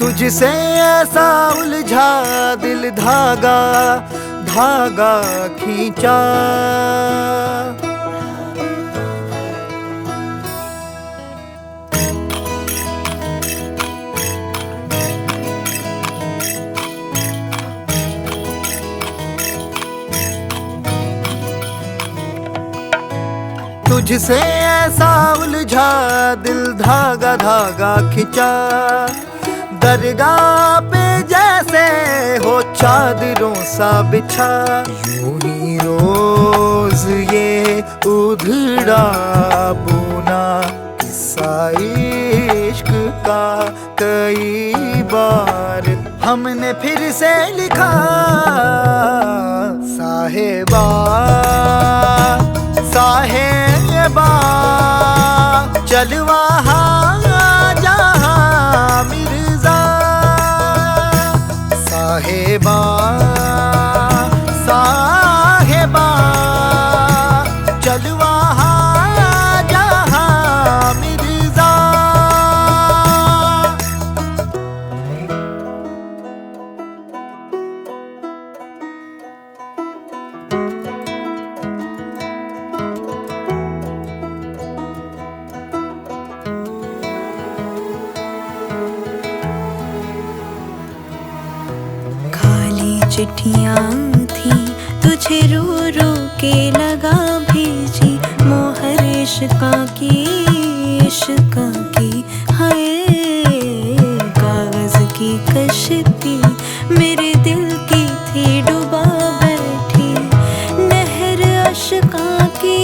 तुझसे ऐसा उलझा दिल धागा धागा खींचा। तुझसे ऐसा उलझा दिल धागा धागा खिंचा। दरगाह पे जैसे हो चादरों सा बिछा। यूं ही रोज ये उधड़ा बुना किस्सा इश्क का कई बार हमने फिर से लिखा। साहिबा साहिबा चल वहाँ जहाँ मिर्जा। साहिबा साहिबा चल वहाँ जहाँ मिर्जा। चिट्ठियाँ थी तुझे रो रो के लगा भेजी। मोहर इश्का की हाय कागज की कश्ती मेरे दिल की थी डुबा बैठी। नहर अश्का की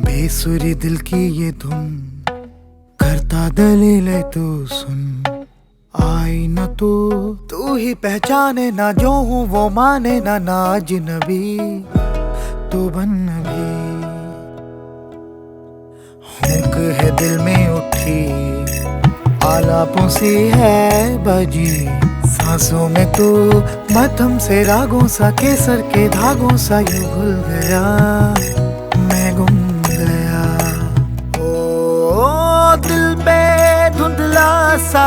बेसुरी दिल की ये धुन करता दलील तू सुन। आई न तू ही पहचाने ना जो हूँ वो माने ना अजनबी तू बन भी। हुक है दिल में उठी आलापों सी है बजी। सांसों में तू मध्यम से रागों सा केसर के धागों सा यूं घुल गया मैं गुम गया। ओ दिल पे धुंधला सा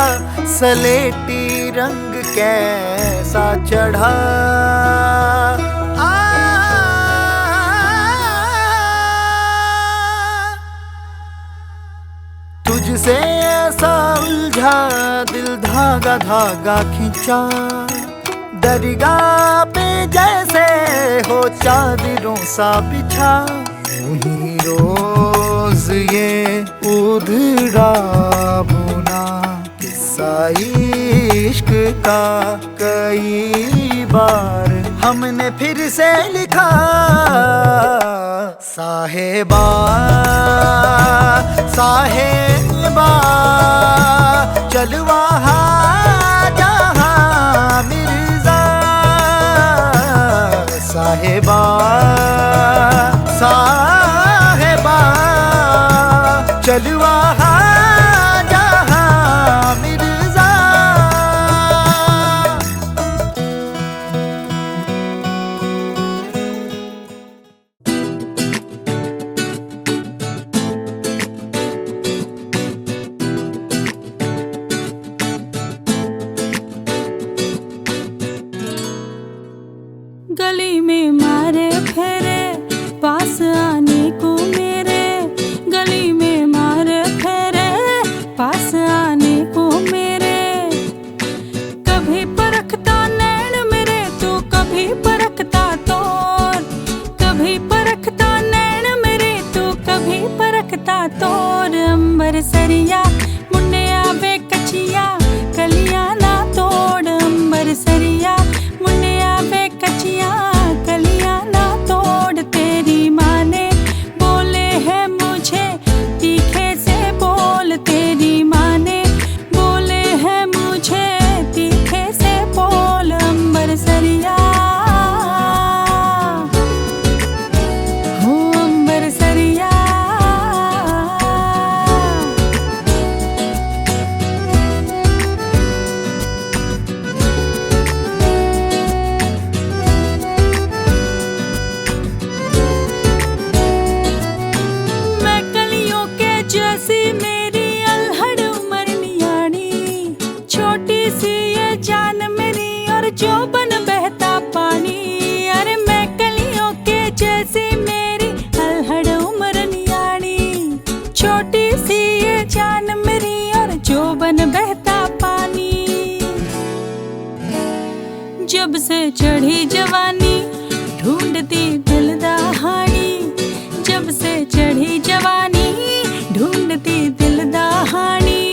सलेटी रंग कैसा चढ़ा। तुझसे ऐसा उलझा दिल धागा धागा खींचा। दरगाह पे जैसे हो चादरों सा बिछा। यूं ही रोज ये उधड़ा बुना किस्सा इश्क का कई बार हमने फिर से लिखा। साहिबा साहिबा चल वहाँ जहाँ मिर्जा। साहिबा साहिबा चल वहाँ जहाँ मिर्जा। गली में मारे फेरे पास आने को मेरे। गली में मारे फेरे पास आने को मेरे। कभी परखता नैन मेरे तो कभी परखता तोर। कभी परखता नैन मेरे तो कभी परखता तोर। अंबर सरिया मुंडे आवे कचिया कलिया ना तोड़। अंबर सरिया मुंडे आवे कचिया कलिया ना तोड़। तेरी माँ ने बोले है मुझे तीखे से बोल। तेरी माँ ने बोले है मुझे तीखे से बोल। अंबर सरिया हो अंबर सरिया से चढ़ी जवानी ढूंढती दिल दहानी, जब से चढ़ी जवानी ढूंढती दिल दहानी।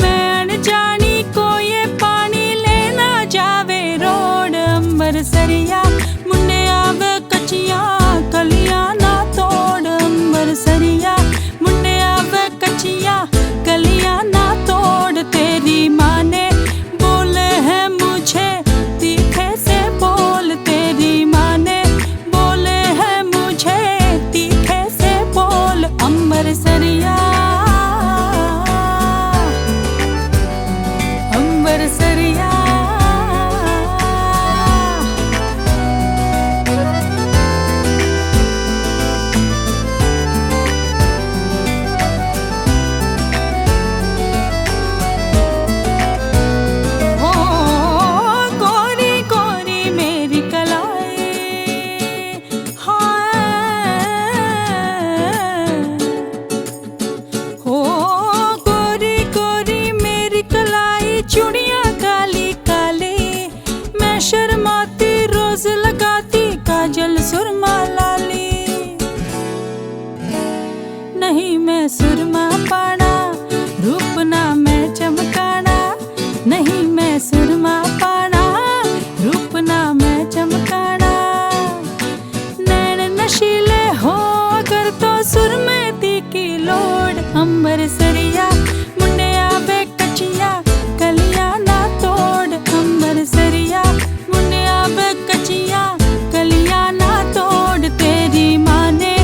मैं अनजानी को ये पानी लेना जावे रोड, अंबर सरिया मुन्ने आवे कचिया कलियां ना तोड़, अंबर सरिया मुन्ने आवे कचिया कलियां ना तोड़। तेरी माँ ने बोले हैं मुझे तीखे से बोल, तेरी माँ ने बोले हैं मुझे तीखे से बोल। अंबर सरिया अंबर सरिया चूड़ियां काली काली, मैं शर्माती रोज लगाती काजल सुरमा लाली। नहीं मैं सुरमा पाना रूप ना मैं चमकाना, नहीं मैं सुरमा पाना रूप ना मैं चमकाना। नैन नशीले हो अगर तो सुरमे की लोड, अंबर सरिया मुन्ने आवे कचिया कलियां ना तोड़, अंबर सरिया मुन्ने आवे कचिया कलियां ना तोड़। तेरी माँ ने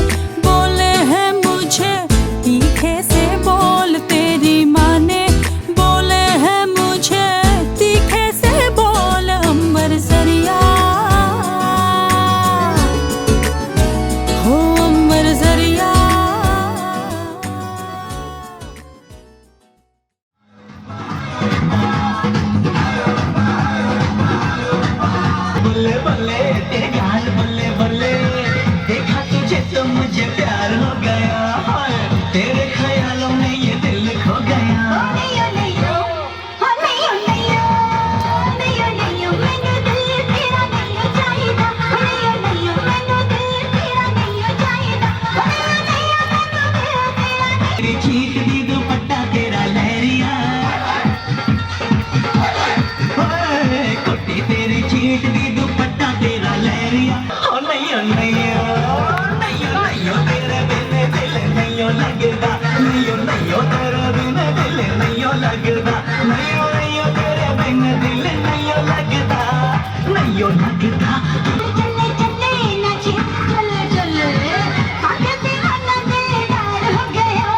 बोले हैं मुझे तीखे से बोल, तेरी माँ ने बोले हैं मुझे तीखे से बोल। अंबर सरिया हो अंबर सरिया। बल्ले बल्ले तेरे गाल बल्ले बल्ले, देखा तुझे तो मुझे प्यार हो गया, तेरे ख्यालों में ये दिल खो गया। तेरी चीख दी दुपट्टा तेरा लहरिया, कोटी तेरी चीख दी दुपट्टा तेरा लहरिया। ओ नहीं ओ नहीं ओ नहीं ओ नहीं ओ तेरे बिन दिल नहीं ओ लगदा, नहीं ओ नहीं ओ तेरे बिन दिल नहीं ओ लगदा, नहीं ओ नहीं ओ तेरे बिन दिल नहीं ओ लगदा, नहीं ओ लगदा। चले चले ना चल चल आगे दीवाना बेदार हो गया,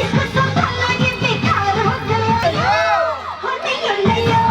इसको संभालना ये बेकार हो गया। ओ नहीं ओ नहीं ओ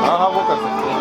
हाँ हाँ वो कर सकते हैं।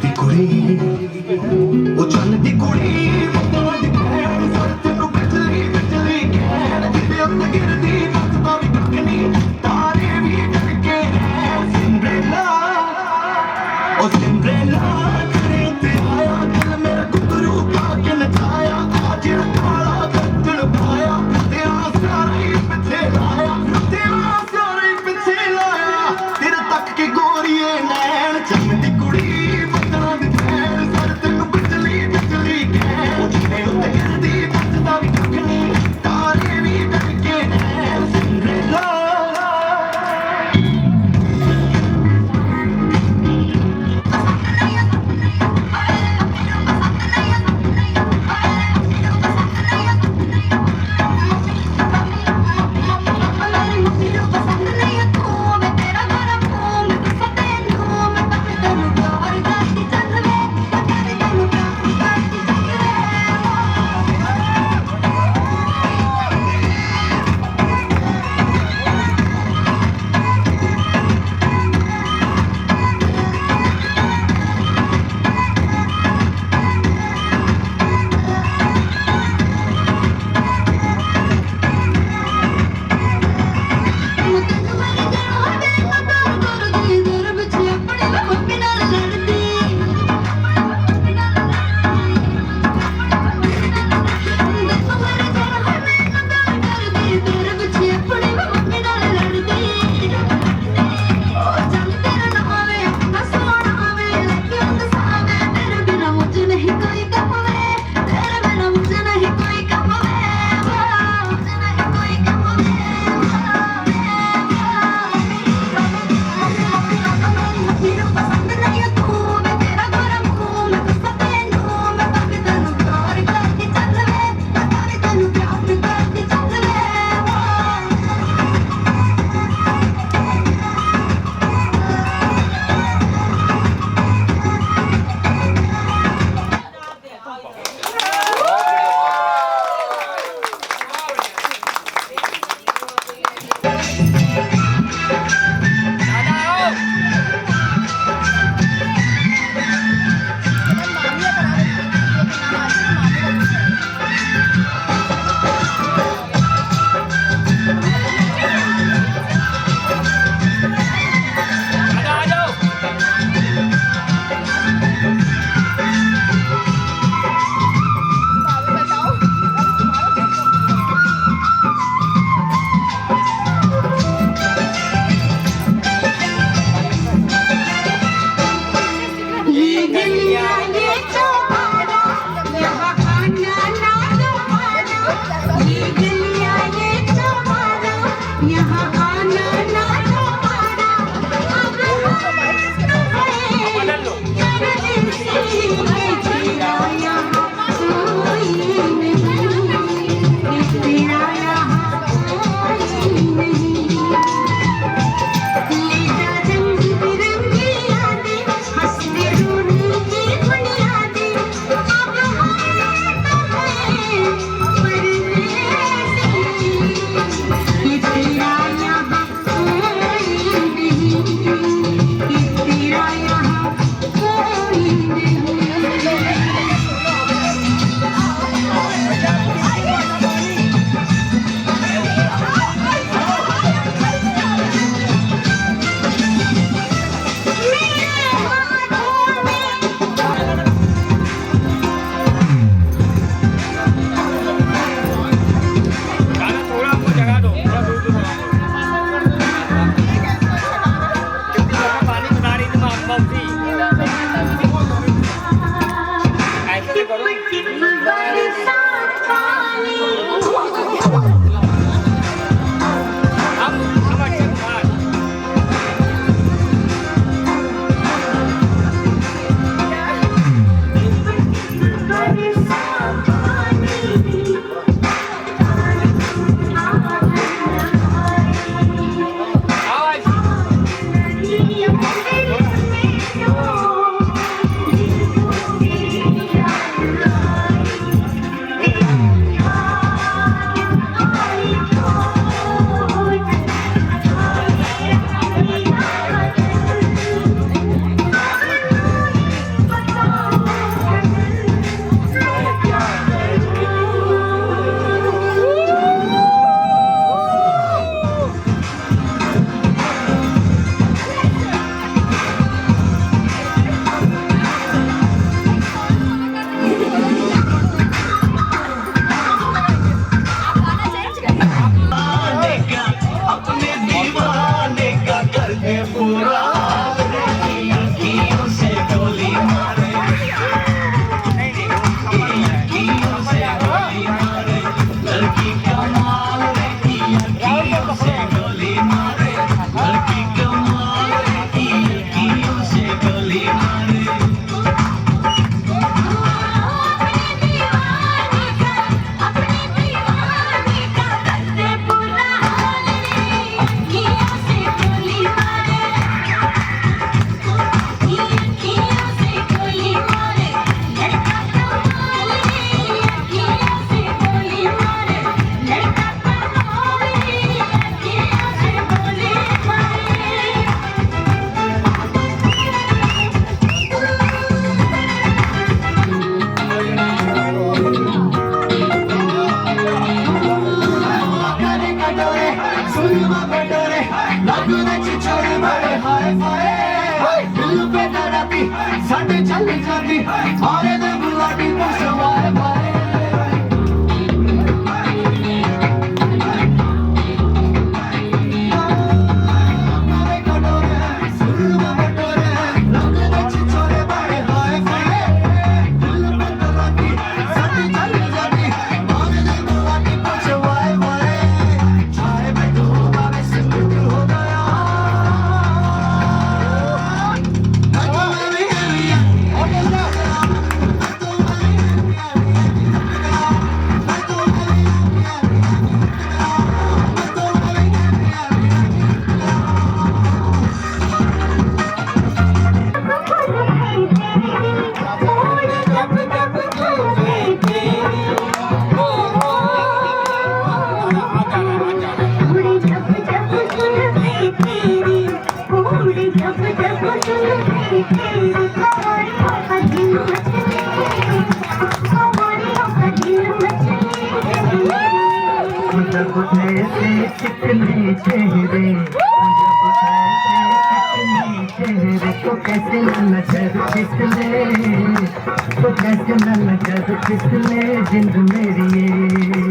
ਦੀ ਕੁੜੀ ਉਹ ਚੰਨ ਦੀ ਕੁੜੀ ਮੁੱਤਾਂ ਦੀ ਭੈਣ ਸਰ ਤੈਨੂੰ ਬਿਜਲੀ ਬਿਜਲੀ ਕਹਿਣ ਜਿਹਦੇ ਉੱਤੇ ਗਿਰਦੀ ਬਸਦਾ ਵੀ ਕੱਖ ਨਹੀਂ ਤਾਰੇ ਵੀ ਡਰਕੇ ਹੈ ਸਿੰਡਰੇਲਾ ਉਹ ਸਿੰਡਰੇਲਾ ਤੇਰੇ ਉੱਤੇ ਆਇਆ ਦਿਲ ਮੇਰਾ ਗੁੱਗਰੂ ਪਾ ਕੇ ਨਚਾਇਆ ਆ ਜਿਹੜਾ ਕਾਲਾ ਬੱਦਲ ਪਾਇਆ ਤੇਰਾ ਸਾਰਾ ਹੀ ਪਿੱਛੇ ਲਾਇਆ ਤੇਰਾ ਸਾਰਾ ਹੀ ਪਿੱਛੇ ਲਾਇਆ ਤੇਰੇ ਤੱਕ ਕੇ ਗੋਰੀਏ ਨੈਣ ਚੰਨ ਦੀ ਕੁੜੀ ਬੱਦਲਾਂ ਦੀ ਭੈਣ ਸਰ ਤੈਨੂੰ ਬਿਜਲੀ ਬਿਜਲੀ ਕਹਿ ਜਿਹਦੇ ਉੱਤੇ ਗਿਰਦੀ ਬਸਦਾ ਵੀ ਕੱਖ ਨਹੀਂ ਤਾਰੇ ਵੀ ਡਰਕੇ ਹੈ ਸਿੰਡਰੇਲਾ हंसते रोने की दुनिया गुलाटी साडे चल जाती मारे दे गुलाटी पुछवाए भाई चिकने चेहरे को कैसे न नजर फिसले तो कैसे न नजर फिसले जिंद मेरी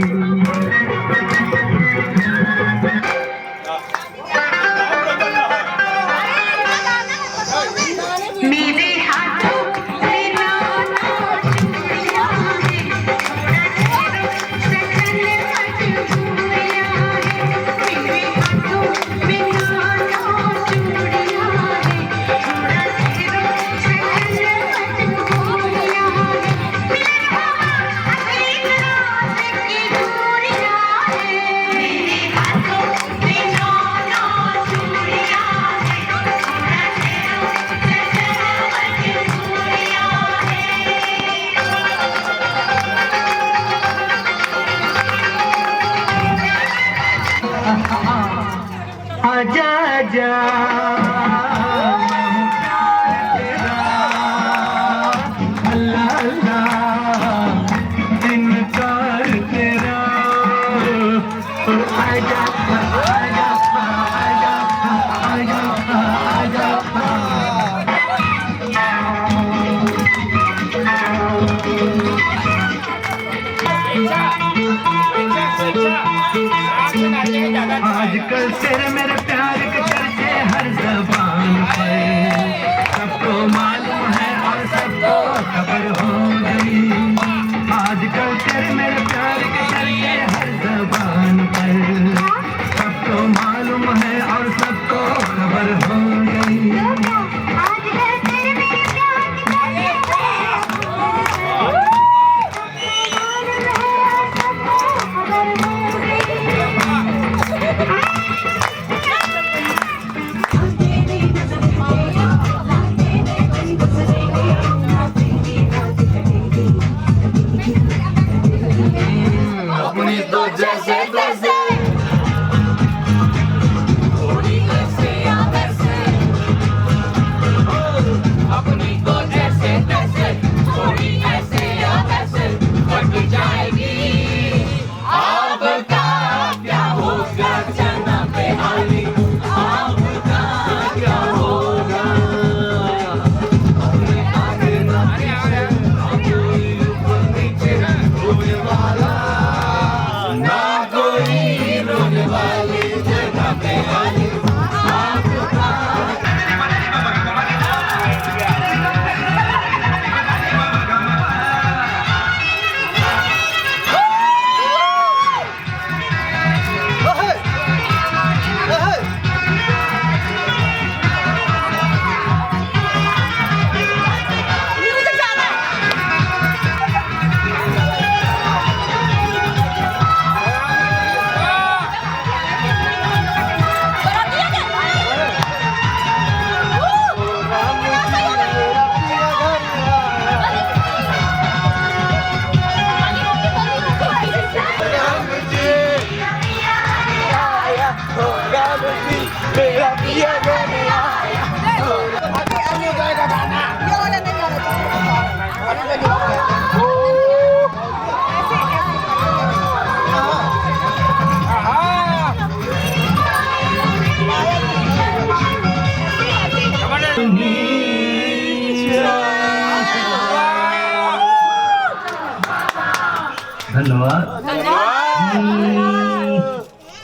धन्यवाद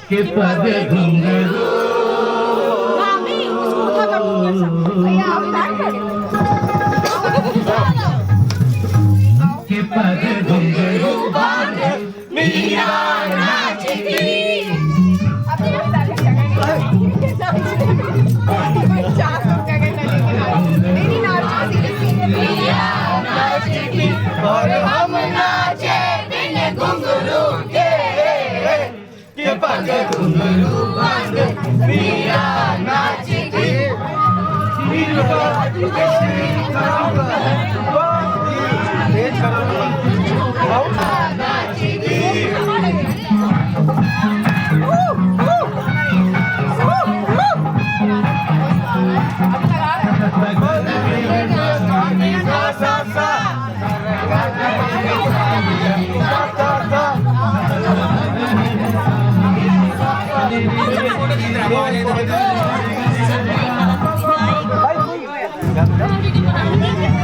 के पद घुंघरू के पद घुंघरू बांधे मीरा नाचती और हम नाचे बिन घुंघरू के पद घुंघरू बांधे मीरा नाचती Di mana?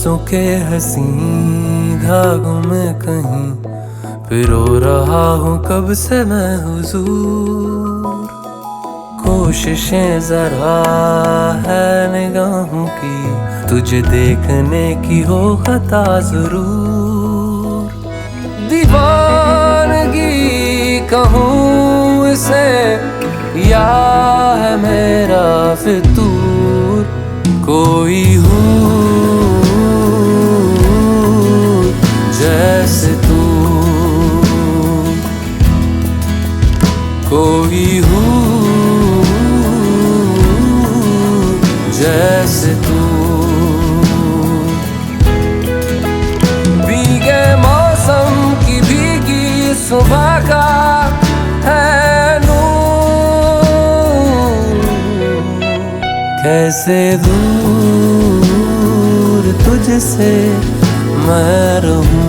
सांसों के हंसी धागों में कहीं पिरो रहा हूँ कब से मैं हुजूर। कोशिशें जरा है निगाहों की, तुझे देखने की हो खता जरूर। दीवानगी कहूँ इसे या है मेरा फितूर, कोई हूँ जैसे तू, कोई हूँ जैसे तू। भीगे मौसम की भीगी सुबह का है नूर, कैसे दूर तुझसे मैं रहूं।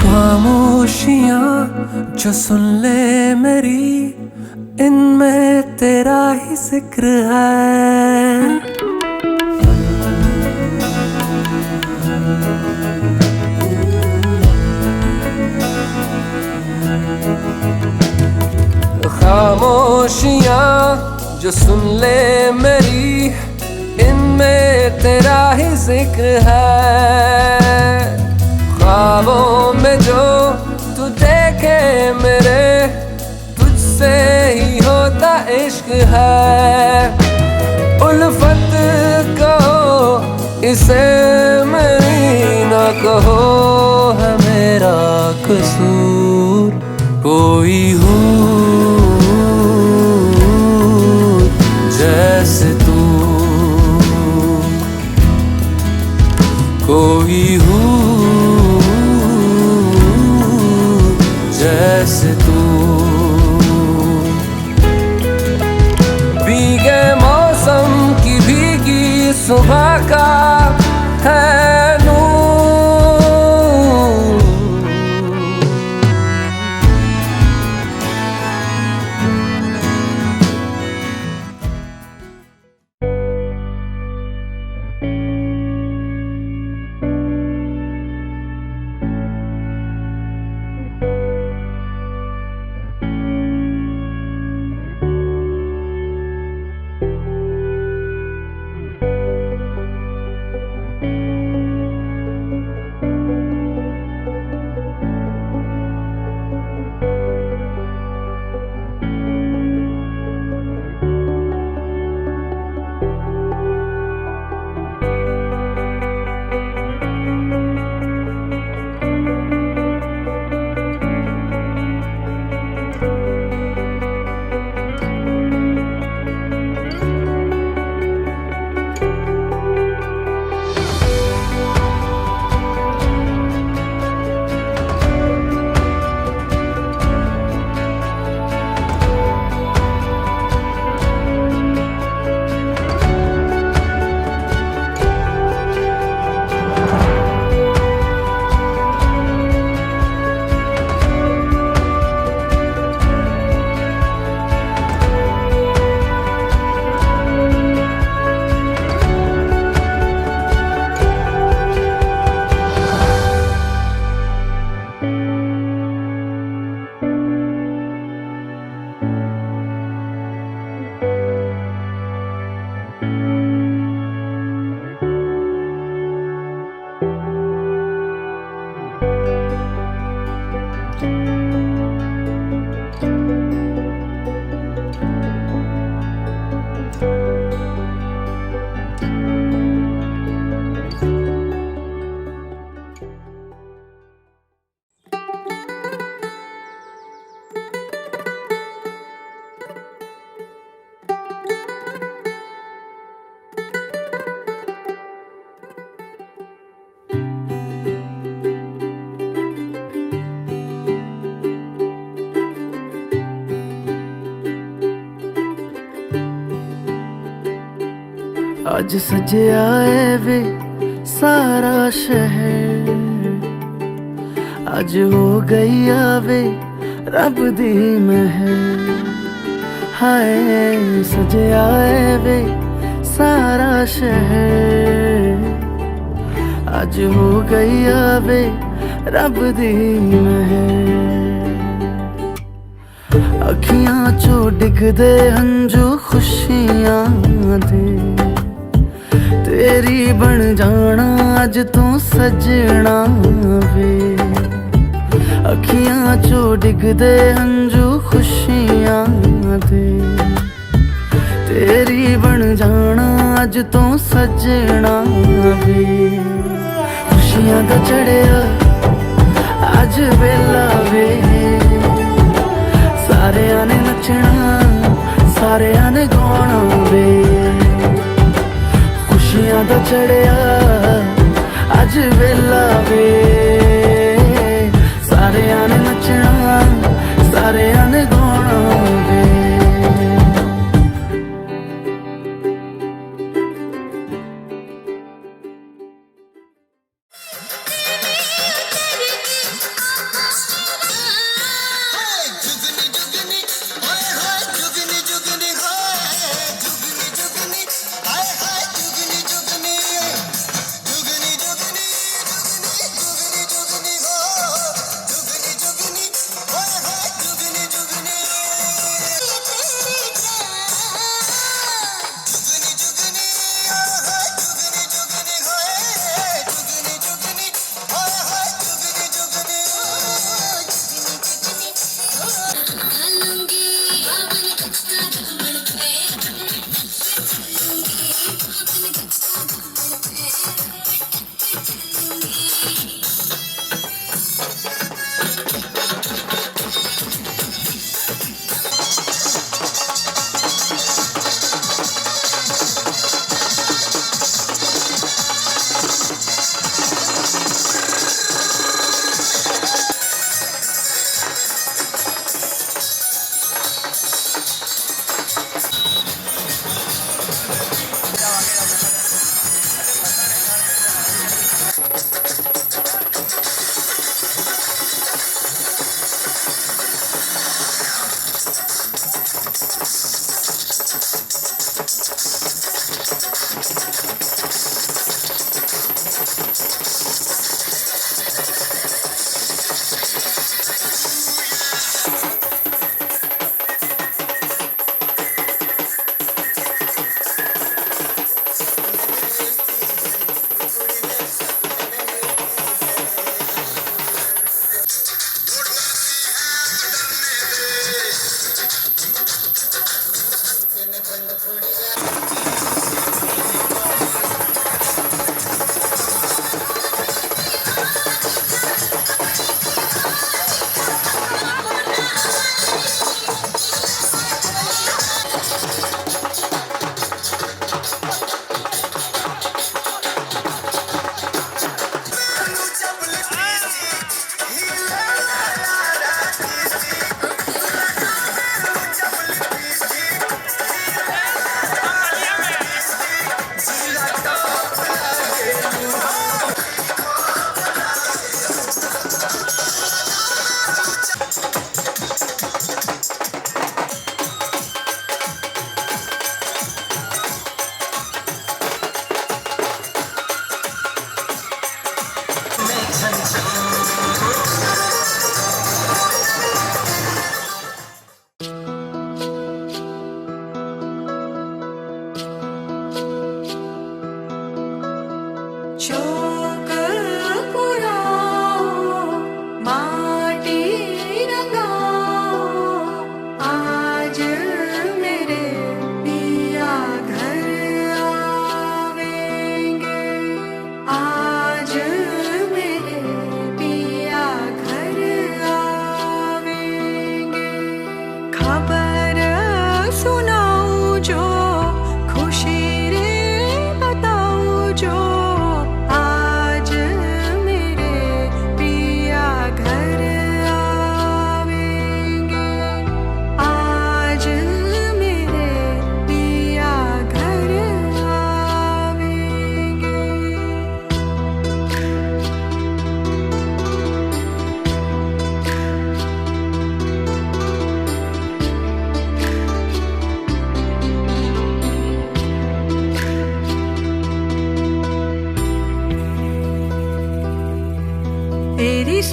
खामोशियाँ जो सुन ले मेरी, इनमें तेरा ही जिक्र है। खामोशियाँ जो सुन ले मेरी, इनमें तेरा ही जिक्र है। ख्वाबों में जो तू देखे मेरे, तुझसे ही होता इश्क है। उल्फत कहो इसे मेरी ना कहो, है मेरा कसूर, कोई हूँ जैसे तू, कोई हूँ जैसे तू। भीगे मौसम की भीगी सुबह का है नूर। आज सजया है वे सारा शहर, आज हो गई आवे रब दी महर। हाय सजया है वे सारा शहर, आज हो गई आवे रब दी महर। अखियां चो डिगदे हंजू खुशियां दे, तेरी बन जाना अज तू सजना वे। अखियां चो डिगदे हंजू खुशियां दे, तेरी बन जाना अज तू सजना वे। खुशियां दा चढ़िया अज वेला वे, सारेयां ने नचना सारेयां ने गाना वे। खुशियां दा चढ़िया अज वेला वे, सारेयां ने नचना सारेयां ने गाना वे।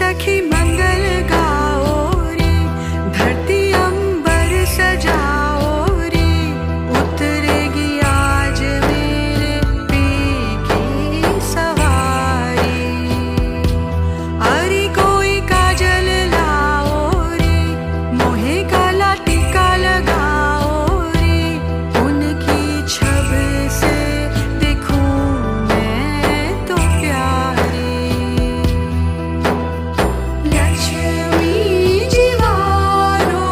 सखी मंगल गाओ रे, धरती अंबर सजाओ रे, उतरेगी आज मेरे पी की सवारी। अरे कोई काजल लाओ रे, मोहे काला टीका लगाओ रे, उनकी छब से देखूं मैं तो प्यारी। लक्ष्मी जी वारो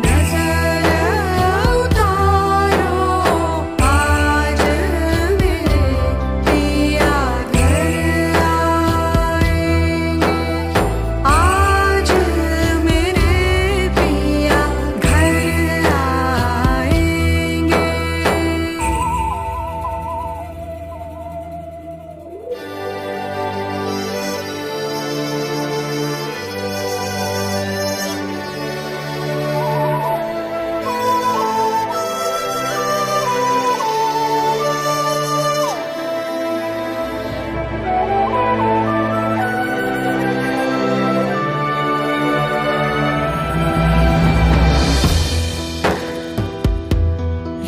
नजर उतारो, आज मेरे पिया घर आएंगे, आज मेरे पिया घर आएंगे।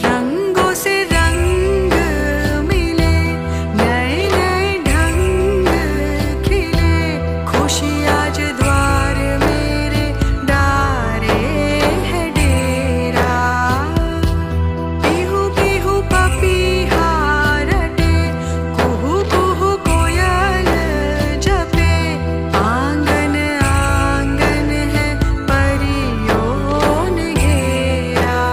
रंगों से रंग मिले, नए नए ढंग खिले, खुशी आज द्वार मेरे डारे है डेरा। पीहू पीहू पपीहा रटे, कुहू कुहू कोयल जपे, आंगन आंगन है परियों ने घेरा।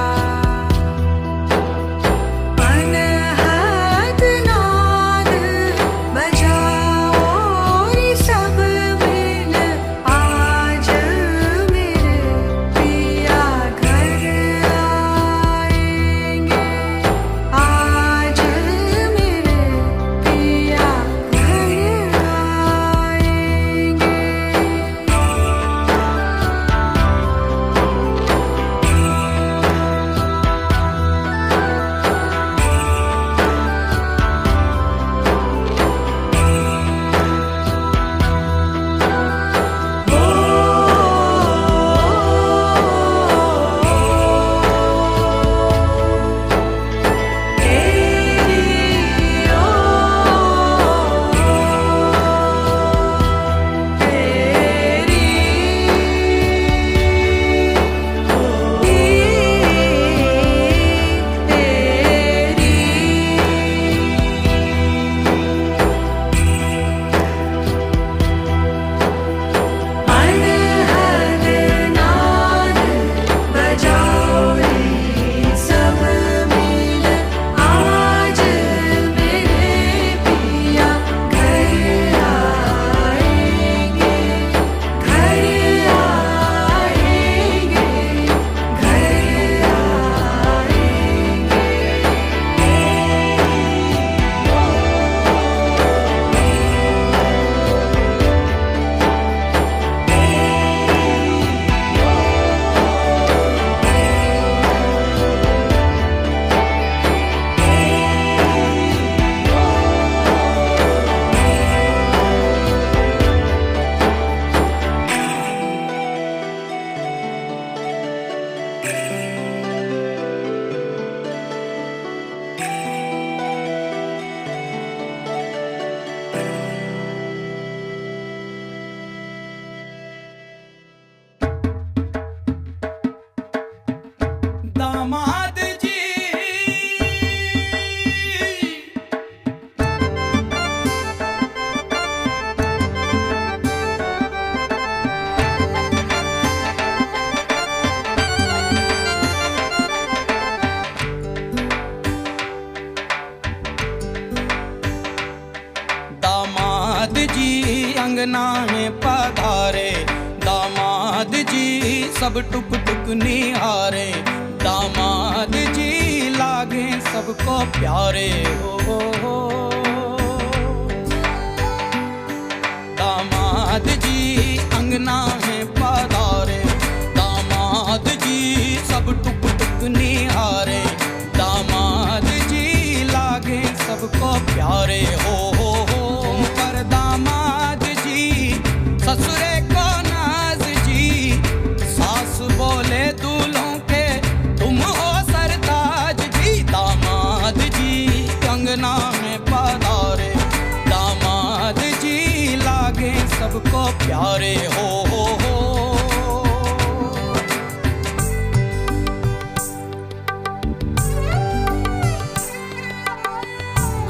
अनहद नाद बजाओ रे सब मिल, आज मेरे पिया घर आएंगे, आज मेरे पिया घर आएंगे। अनहद नाद बजाओ रे सब मिल, आज मेरे पिया घर आएंगे, घर आएंगे, घर दामाद जी दामाद जी अंगना में पधारे, दामाद जी सब टुक टुक निहारे, दामाद जी लागे सबको प्यारे हो। दामाद जी अंगना में पधारे, दामाद जी सब टुक टुक निहारे, दामाद जी लागे सबको प्यारे हो। पर दामाद जी ससुरे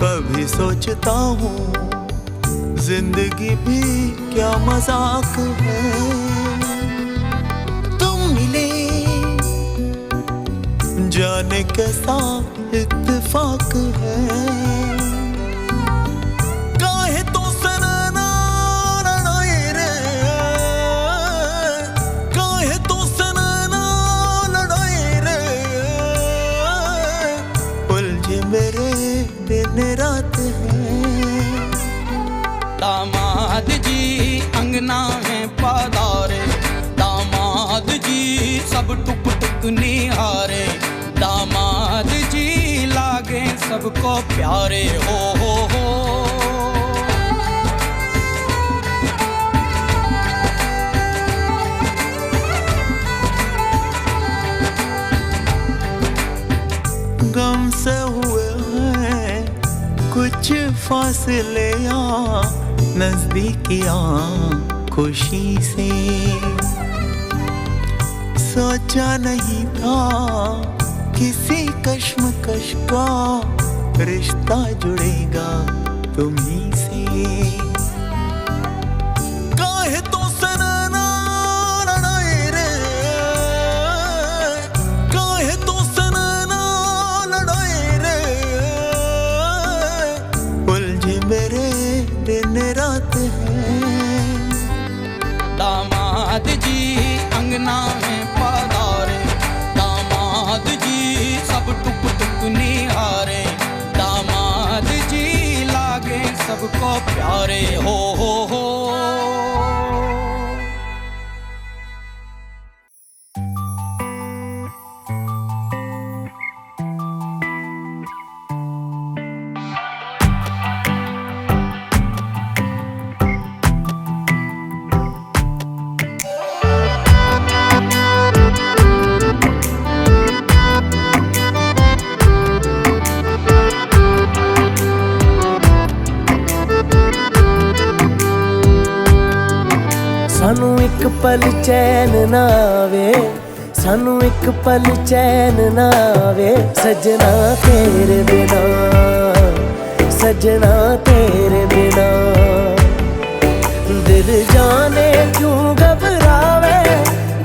कभी सोचता हूँ जिंदगी भी क्या मजाक है। तुम मिले जाने कैसा इत्तेफाक है। काहे तो सनना लड़ाई रे, काहे तो सनना लड़ाई रे, उलझे मेरे दिन रात है। दामाद जी अंगना में पधारे, दामाद जी सब टुक टुक निहारे, दामाद जी लागे सबको प्यारे हो। गम से हुए हैं कुछ फासले या नजदीकियां खुशी से। सोचा नहीं था किसी कश्मकश का रिश्ता जुड़ेगा तुम्ही से। काहे तो सनना लड़ाई रे, काहे तो सनना लड़ाई रे, उलझे मेरे दिन रात है। दामाद जी अंगना में पधारे, दामाद जी सब टुक टुक निहारे, दामाद जी लागे सबको प्यारे हो। सानू एक पल चैन ना आवे, सानू एक पल चैन ना आवे, सजना तेरे बिना, सजना तेरे बिना। दिल जाने क्यों घबरावे,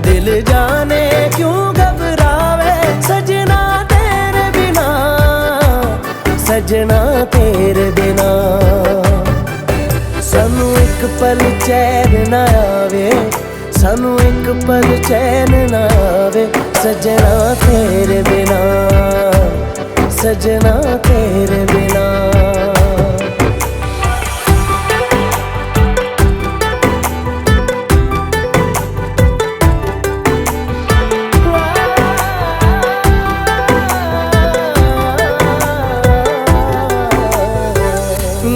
दिल जाने क्यों घबरावे, सजना तेरे बिना, सजना तेरे बिना। सानू एक पल चैन ना आवे, सानू एक पल चैन ना आवे, सजना तेरे बिना, सजना तेरे बिना।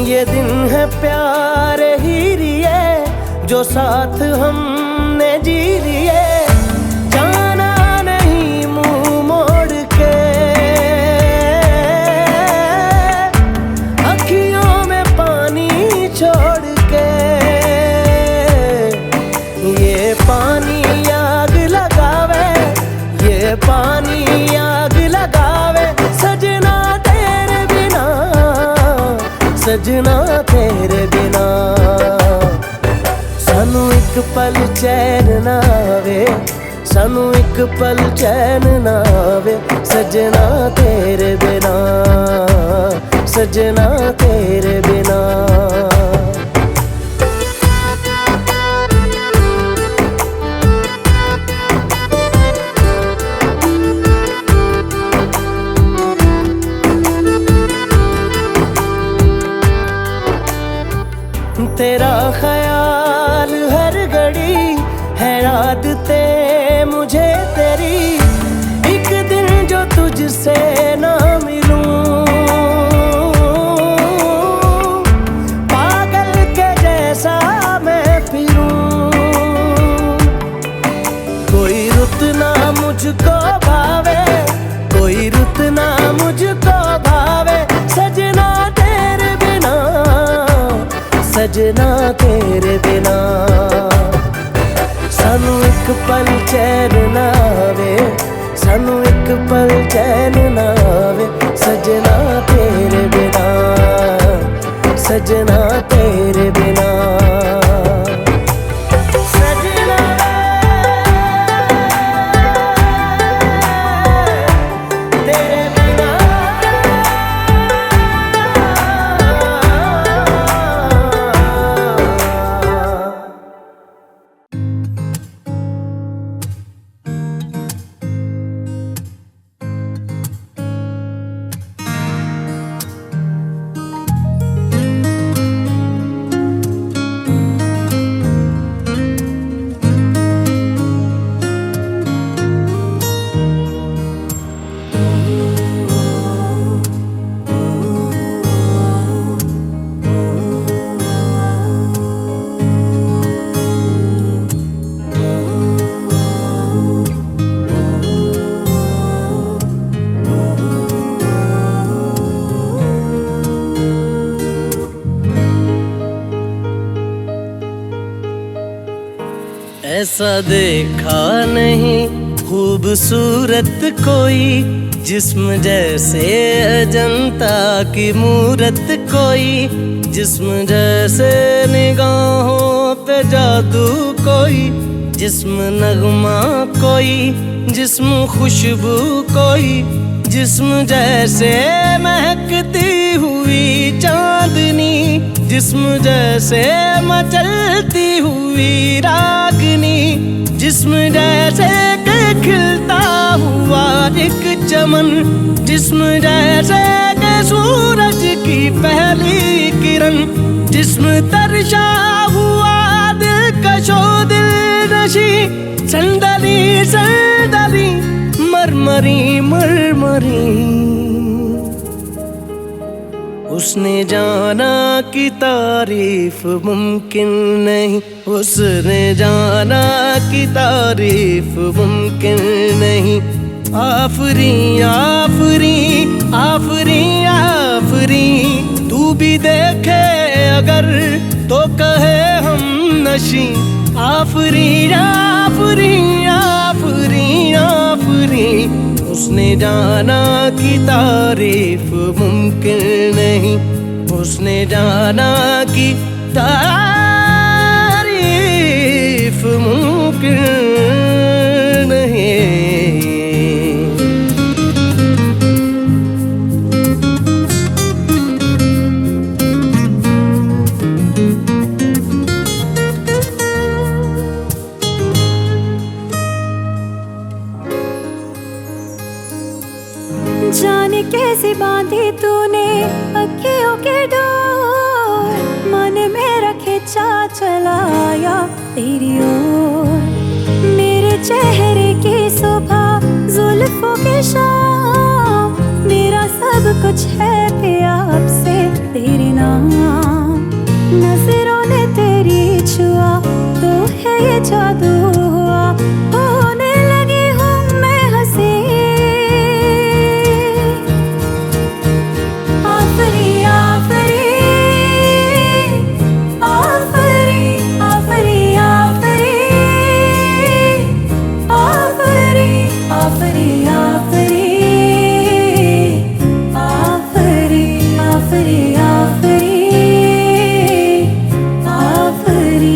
ये दिन है प्यारे ही रिए जो साथ हमने जी लिए, जाना नहीं मुंह मोड़ के, अखियों में पानी छोड़ के। ये पानी आग लगावे, ये पानी आग लगावे, सजना तेरे बिना, सजना तेरे बिना। सानू एक पल चैन ना आवे, सानू एक पल चैन ना आवे, सजना तेरे बिना, सजना तेरे बिना। तेरा ख्याल हर घड़ी है आदतें मुझे तेरी, एक दिन जो तुझसे ना मिलूं, पागल के जैसा मैं फिरूं। कोई रुत ना मुझको भावे, कोई रुत ना मुझको भावे, सजना तेरे बिना, सजना तेरे बिना। सानू एक पल चैन ना आवे, सानू एक पल चैन ना आवे, सजना तेरे बिना। ऐसा देखा नहीं खूबसूरत कोई, जिस्म जैसे अजंता की मूरत कोई, जिस्म जैसे निगाहों पे जादू कोई, जिस्म नगमा कोई, जिस्म खुशबू कोई, जिस्म जैसे महकती हुई चांदनी, जिस्म जैसे मचलती हुई रागनी, जिस्म जैसे के खिलता हुआ एक चमन, जिस्म जैसे के सूरज की पहली किरण, जिस्म तरशा हुआ दिलकशो दिल नशी, संदली संदली मरमरी मरमरी। उसने जाना कि तारीफ मुमकिन नहीं, उसने जाना कि तारीफ मुमकिन नहीं। आफरी आफरी आफरी आफरी, तू भी देखे अगर तो कहे हम नशी। आफरी आफरी आफरी आफरी, उसने जाना कि तारीफ मुमकिन नहीं, उसने जाना कि तारीफ मुमकिन नहीं। जाने कैसे बांधी तूने अखियों के डोर, मन मेरा खिंचा चलाया तेरी ओर। मेरे चेहरे की सुबह जुल्फों की शाम, मेरा सब कुछ है पिया अब से तेरे नाम। नजरों ने तेरी छुआ तो है ये जादू हुआ, होने लगी हूँ मैं हंसी। आफरी आफरी आफरी आफरी आफरी आफरी आफरी आफरी आफरी आफरी आफरी आफरी।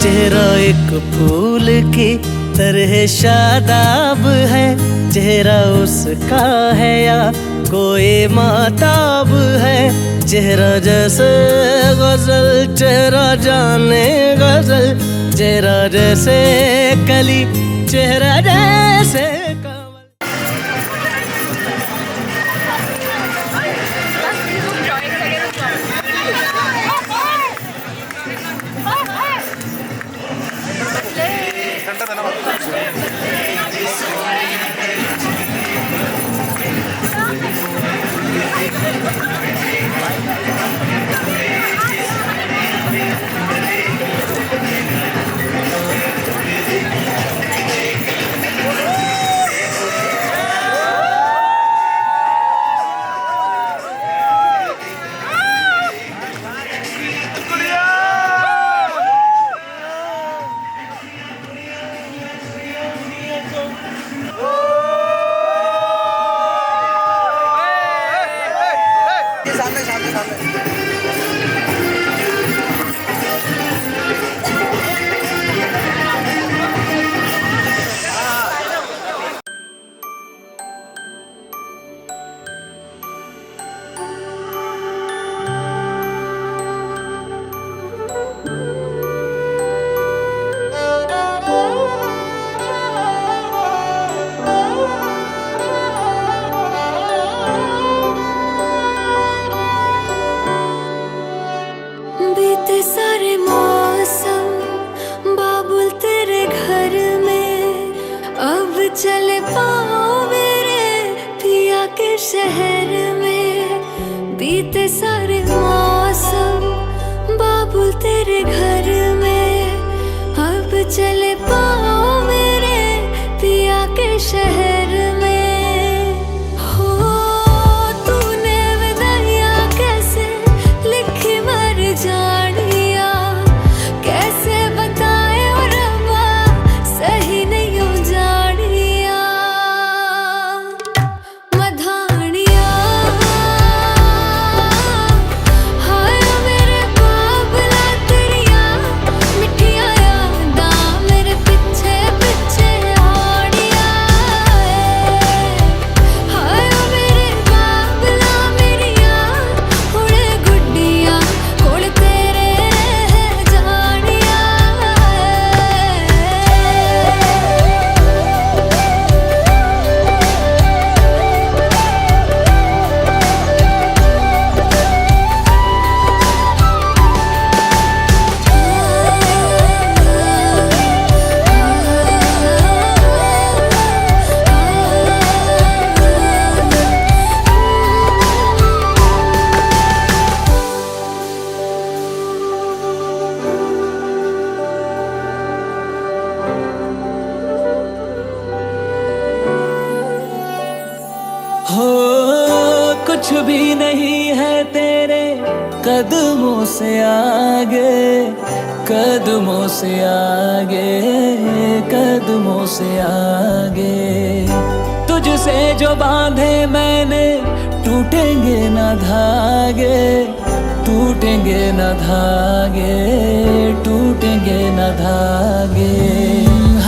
चेहरा एक फूल की तरह शादाब है, चेहरा उसका है या कोई माताब है। चेहरा जैसे गजल, चेहरा जाने गजल, चेहरा जैसे कली, चेहरा जैसे कमल। बीते सारे मौसम बाबुल तेरे घर में, अब चले पाँव मेरे पिया के शहर में। बीते सारे मौसम कुछ भी नहीं है तेरे कदमों से आगे, कदमों से आगे, कदमों से आगे। तुझसे जो बांधे मैंने टूटेंगे न धागे, टूटेंगे न धागे, टूटेंगे न धागे।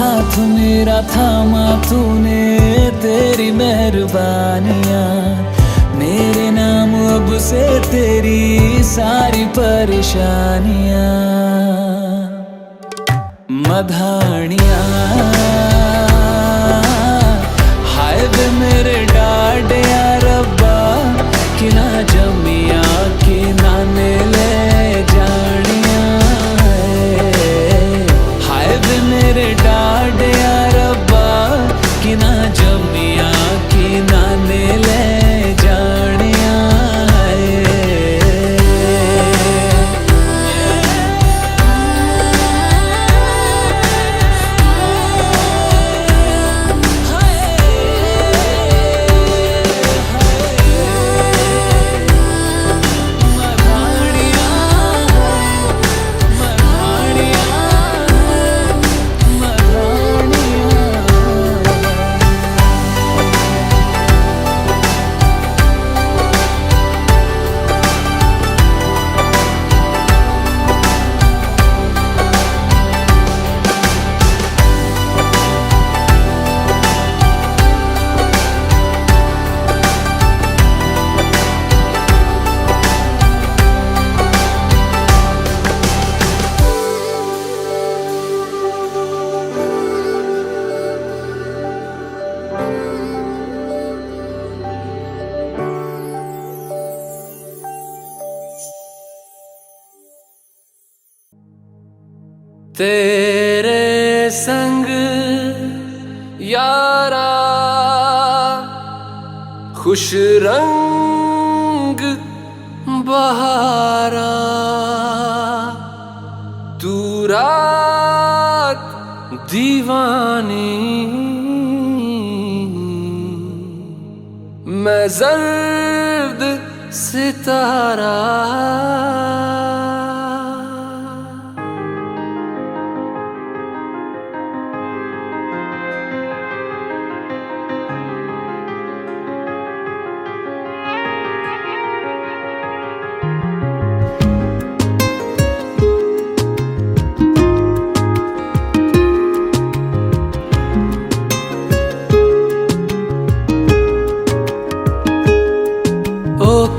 हाथ मेरा थामा तूने, तेरी मेहरबानियाँ मेरे नाम अब से तेरी सारी परेशानियाँ। मधानियाँ हाय वे मेरे डाडे रब्बा, कि ना जमिया कि ना ले जानिया। हाय वे मेरे डाडे रब्बा, कि ना जमिया कि ना ले जानिया। तेरे संग यारा खुश रंग बहारा, तू रात दीवानी मैं जर्द सितारा।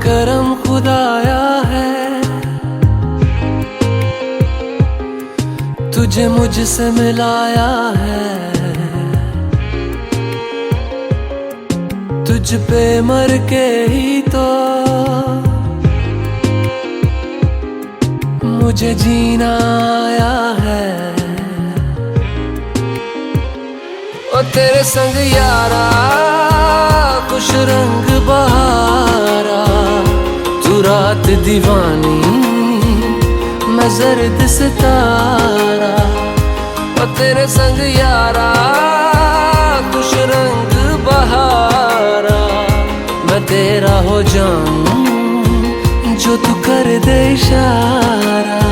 करम खुदाया है तुझे मुझसे मिलाया है, तुझ पे मर के ही तो मुझे जीना आया है। ओ तेरे संग यारा खुश रंग बहारा, तू रात दीवानी मैं जर्द सितारा। ओ तेरे संग यारा खुश रंग बहारा, मैं तेरा हो जाऊं जो तू कर दे इशारा।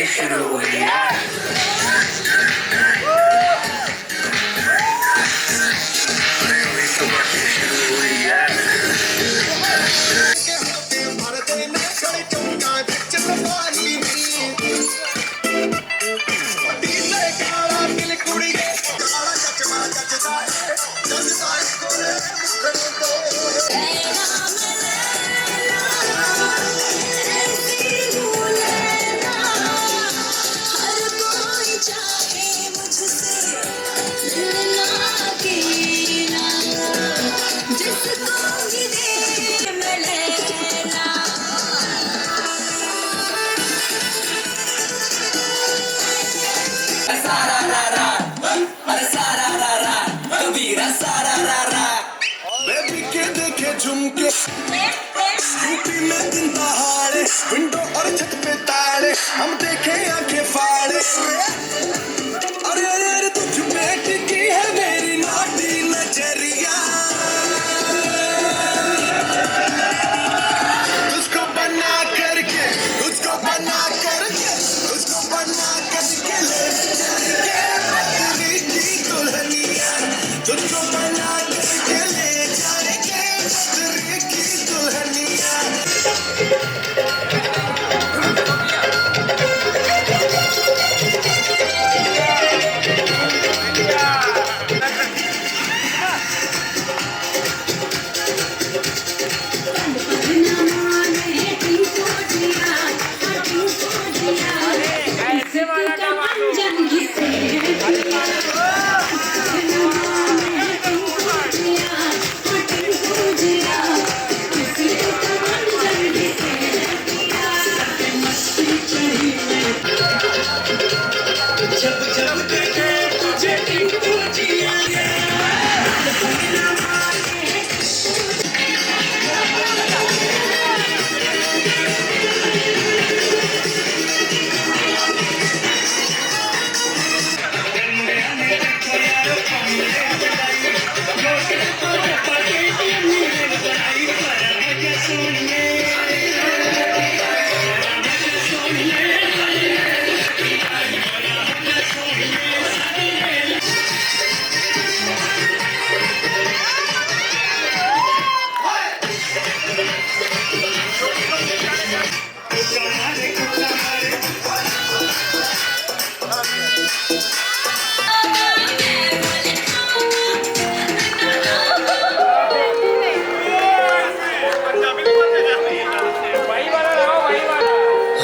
शुरू हुई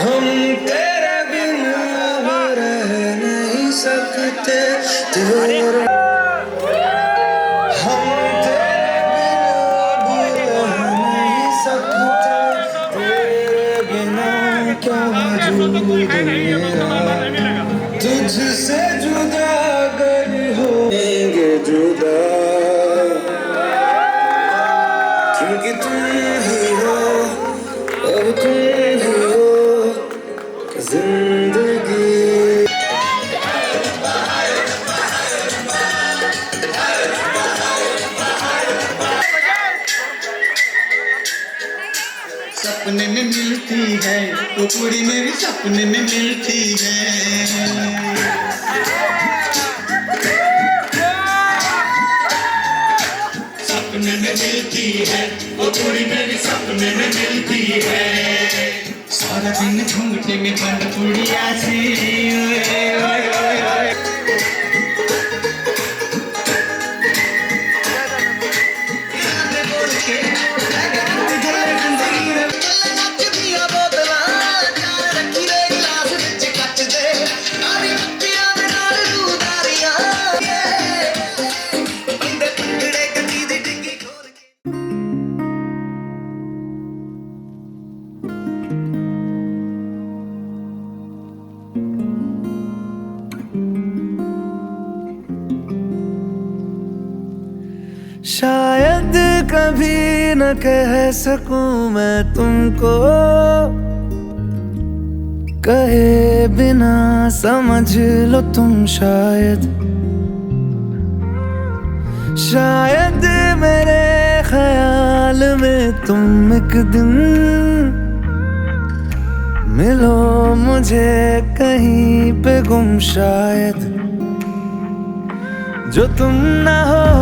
हम तेरे बिन रह नहीं सकते तेरे हम तेरे बिन रह नहीं सकते तेरे बिना क्या तुझसे जुदा अगर होंगे जुदा क्योंकि तुम ही हो अब तुम ही हो जिंदगी सपने में मिलती है वो पूरी मेरी सपने में मिलती है सपने में मिलती है वो पूरी मेरी सपने में मिलती है सारा दिन घूमने में बंद पुड़िया सी ओए ओए ओए ओए शायद कभी न कह सकूं मैं तुमको कहे बिना समझ लो तुम शायद शायद मेरे ख्याल में तुम एक दिन मिलो मुझे कहीं पे गुम शायद जो तुम ना हो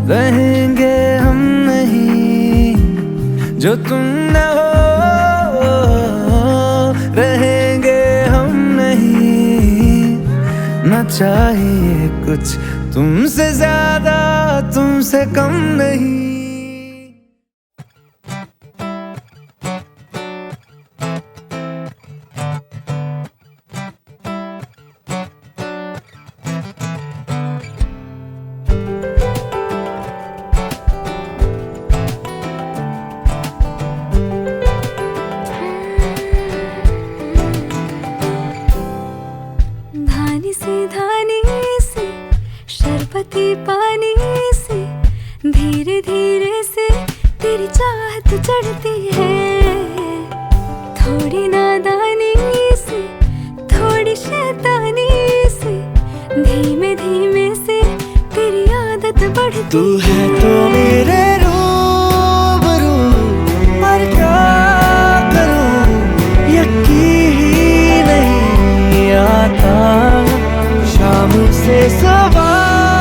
रहेंगे हम नहीं जो तुम न हो रहेंगे हम नहीं न चाहिए कुछ तुमसे ज्यादा तुमसे कम नहीं धानी से शरबती पानी से धीरे धीरे से तेरी चाहत चढ़ती है थोड़ी नादानी से थोड़ी शैतानी से धीमे धीमे से तेरी आदत बढ़ती तू है तो मेरे रूबरू पर क्या करूं यकीन ही नहीं आता शाम से सवार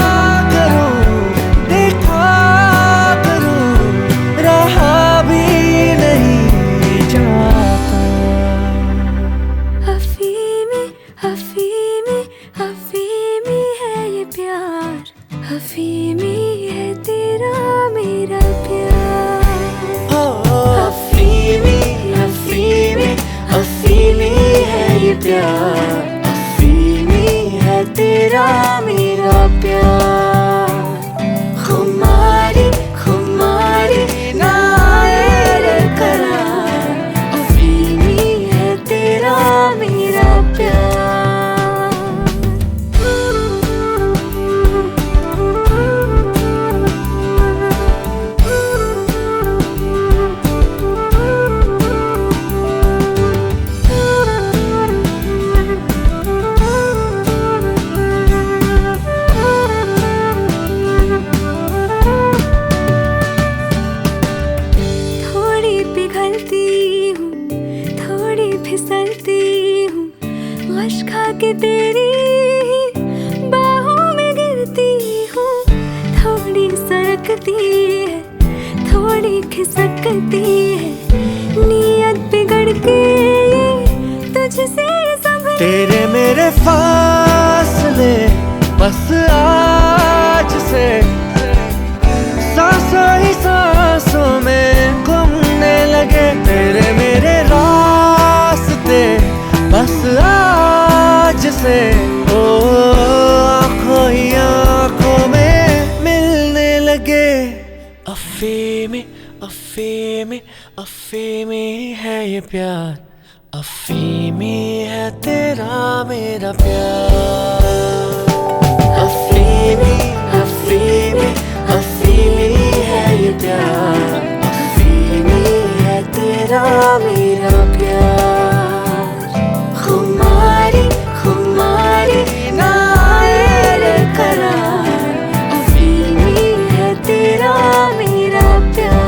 खिसकती है नीयत बिगड़ के तुझसे सब तेरे मेरे फासले बस आज से सांसों ही सांसों में घूमने लगे। तेरे मेरे रास्ते बस आज से ओ आँखों ही आँखों में मिलने लगे। अफीमी अफीमी अफीमी है ये प्यार, अफीमी है तेरा मेरा प्यार। अफीमी अफीमी अफीमी है ये प्यार, अफीमी है तेरा मेरा प्यार। खुमारी खुमारी नायल करार, अफीमी है तेरा मेरा प्यार।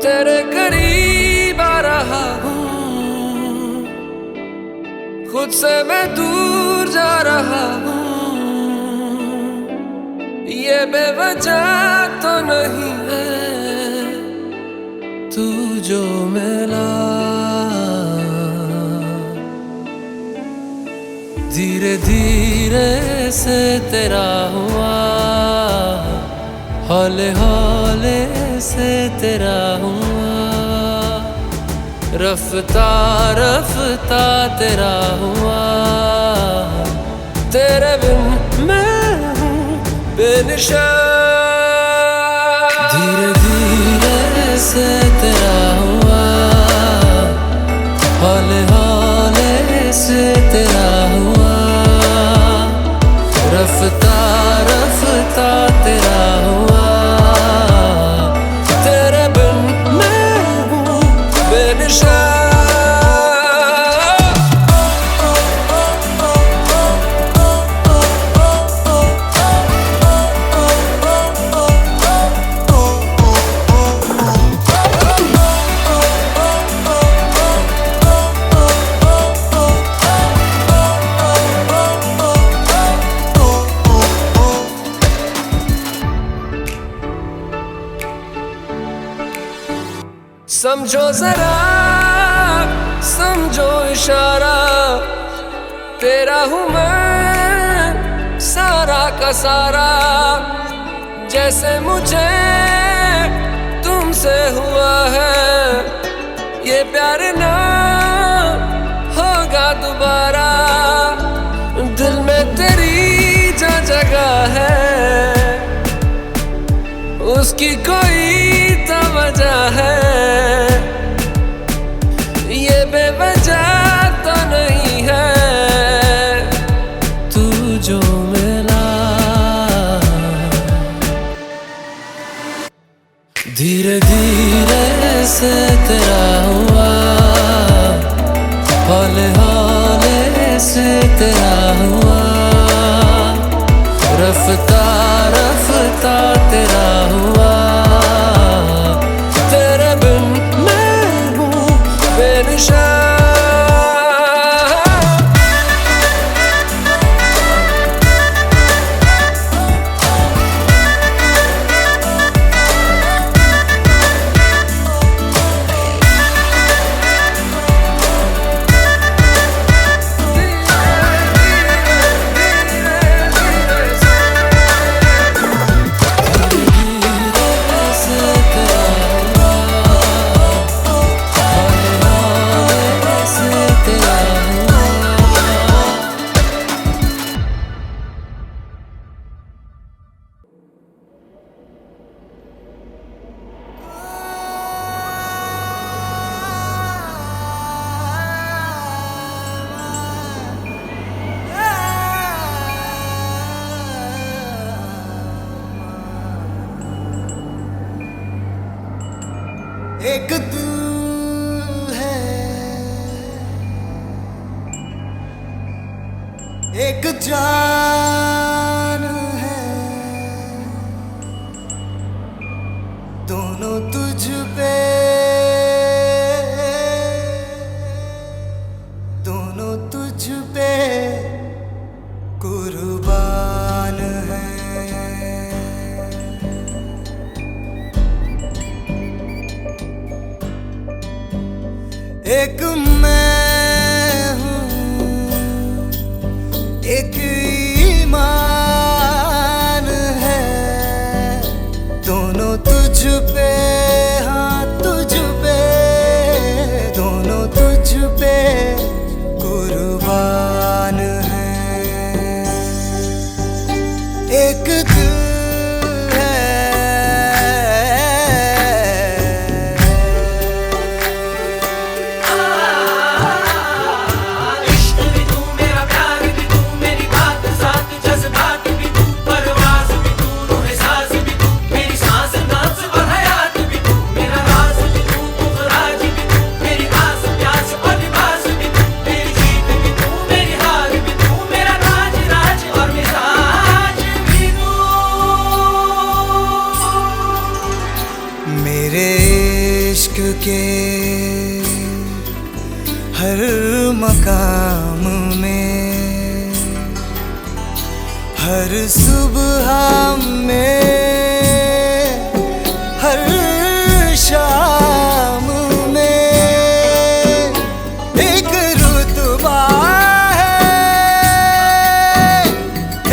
तेरे करीब आ रहा हूँ, खुद से मैं दूर जा रहा हूँ। ये बेवजह तो नहीं है तू जो मिला, धीरे धीरे से तेरा हुआ, हौले हौले से तेरा हुआ, रफ्ता रफ्ता तेरा हुआ। तेरे बिन मैं हूँ बेनिशा, धीरे धीरे से तेरा हुआ, हौले हौले से तेरा हुआ, रफ्ता रफ्ता तेरा हुआ। तेरे बिन मैं हूँ बेनिशा। समझो जरा समझो इशारा, तेरा हूँ मैं सारा का सारा। जैसे मुझे तुमसे हुआ है ये प्यार ना होगा दोबारा। दिल में तेरी जो जगह है उसकी कोई तो वजह है, ये बेवजह तो नहीं है तू जो मिला। धीरे धीरे से तेरा हुआ, हौले हौले से तेरा हुआ, रफ्ता रफ्ता तेरा हुआ। तेरे बिन मैं हूँ बेनिशा। एक तू है, एक जान है, दोनों तुझ पे, दोनों तुझ पे कुर्बान है। एक मैं हूँ, एक ईमान है, दोनों तुझ पे, हाँ तुझ पे, दोनों तुझ पे कुर्बान है। एक दिल के हर मकाम में, हर सुबह में, हर शाम में एक रुतबा है,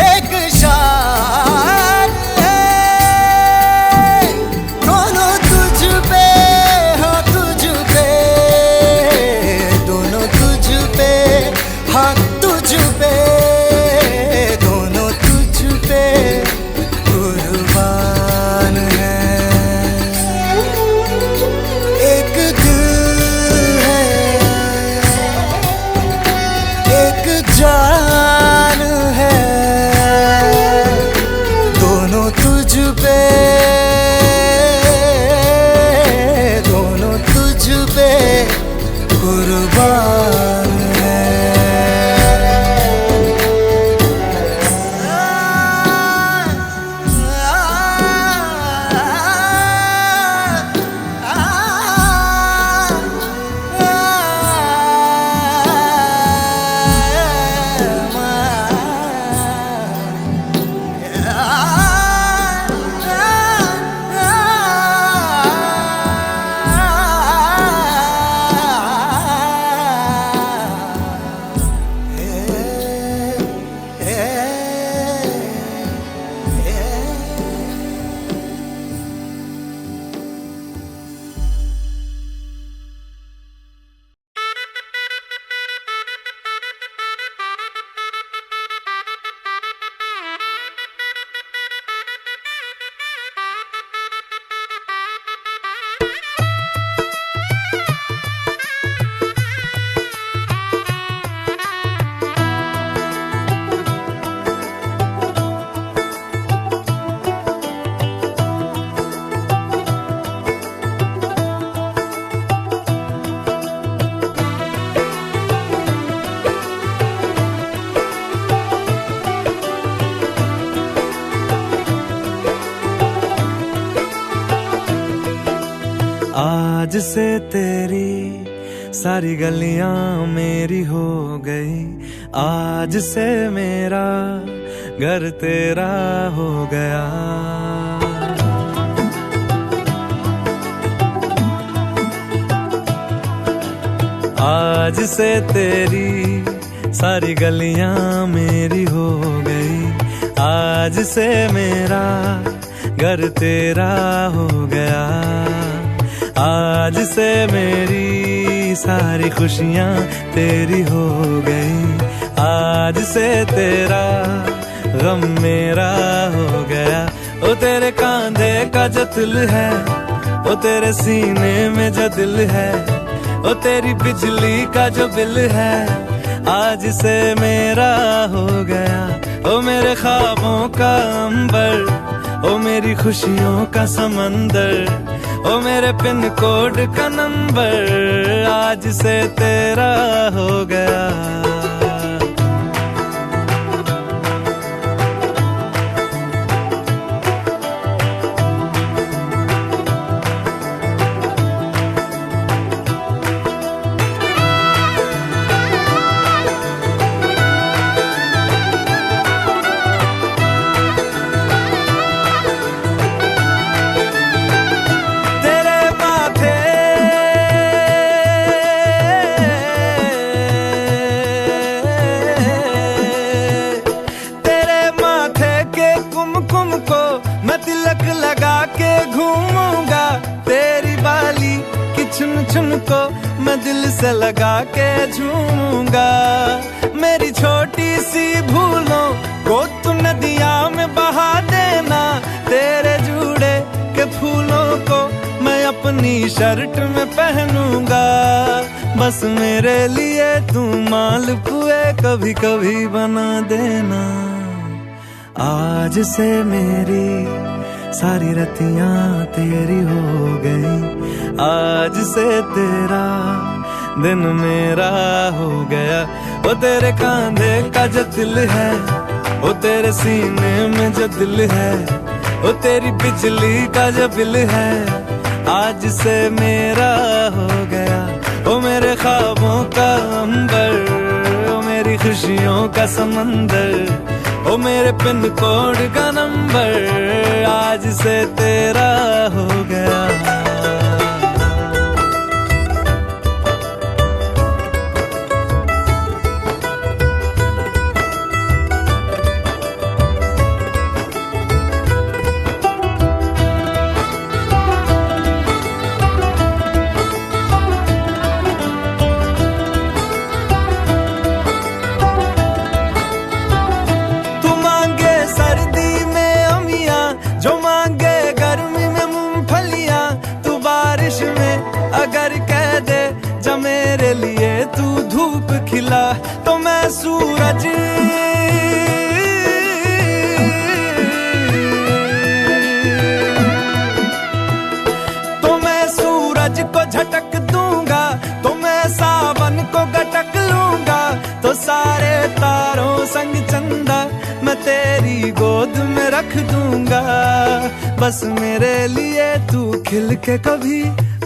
एक शान है, दोनों तुझ पे, हाँ तुझ पे, दोनों तुझ पे कुर्बान है। एक दिल है, एक जान है, दोनों तुझ पे, दोनों तुझ पे कुर्बान है। आज से तेरी सारी गलियां मेरी हो गई, आज से मेरा घर तेरा हो गया। आज से तेरी सारी गलियां मेरी हो गई, आज से मेरा घर तेरा हो गया। आज से मेरी सारी खुशियां तेरी हो गई, आज से तेरा गम मेरा हो गया। ओ तेरे कांधे का जो दिल है, ओ तेरे सीने में जो दिल है, ओ तेरी बिजली का जो बिल है, आज से मेरा हो गया। ओ मेरे ख्वाबों का अंबर ओ मेरी खुशियों का समंदर, ओ मेरे पिन कोड का नंबर आज से तेरा हो गया। लगा के घूमूंगा तेरी बाली की चुन चुन को मैं दिल से लगा के झूमूंगा। मेरी छोटी सी भूलों को तू नदिया में बहा देना, तेरे जूड़े के फूलों को मैं अपनी शर्ट में पहनूंगा। बस मेरे लिए तू मालपुए कभी कभी बना देना। आज से मेरी सारी रतियां तेरी हो गई, आज से तेरा दिन मेरा हो गया। वो तेरे कांधे का जो दिल है, वो तेरे सीने में जो दिल है, वो तेरी बिजली का जो बिल है आज से मेरा हो गया। वो मेरे ख्वाबों का अंबर, वो मेरी खुशियों का समंदर, ओ मेरे पिन कोड का नंबर आज से तेरा हो गया। मेरे लिए तू धूप खिला तो मैं सूरज, तो मैं सूरज को झटक दूंगा, तो मैं सावन को गटक लूंगा। तो सारे तारों संग चंदा मैं तेरी गोद में रख दूंगा। बस मेरे लिए तू खिल के कभी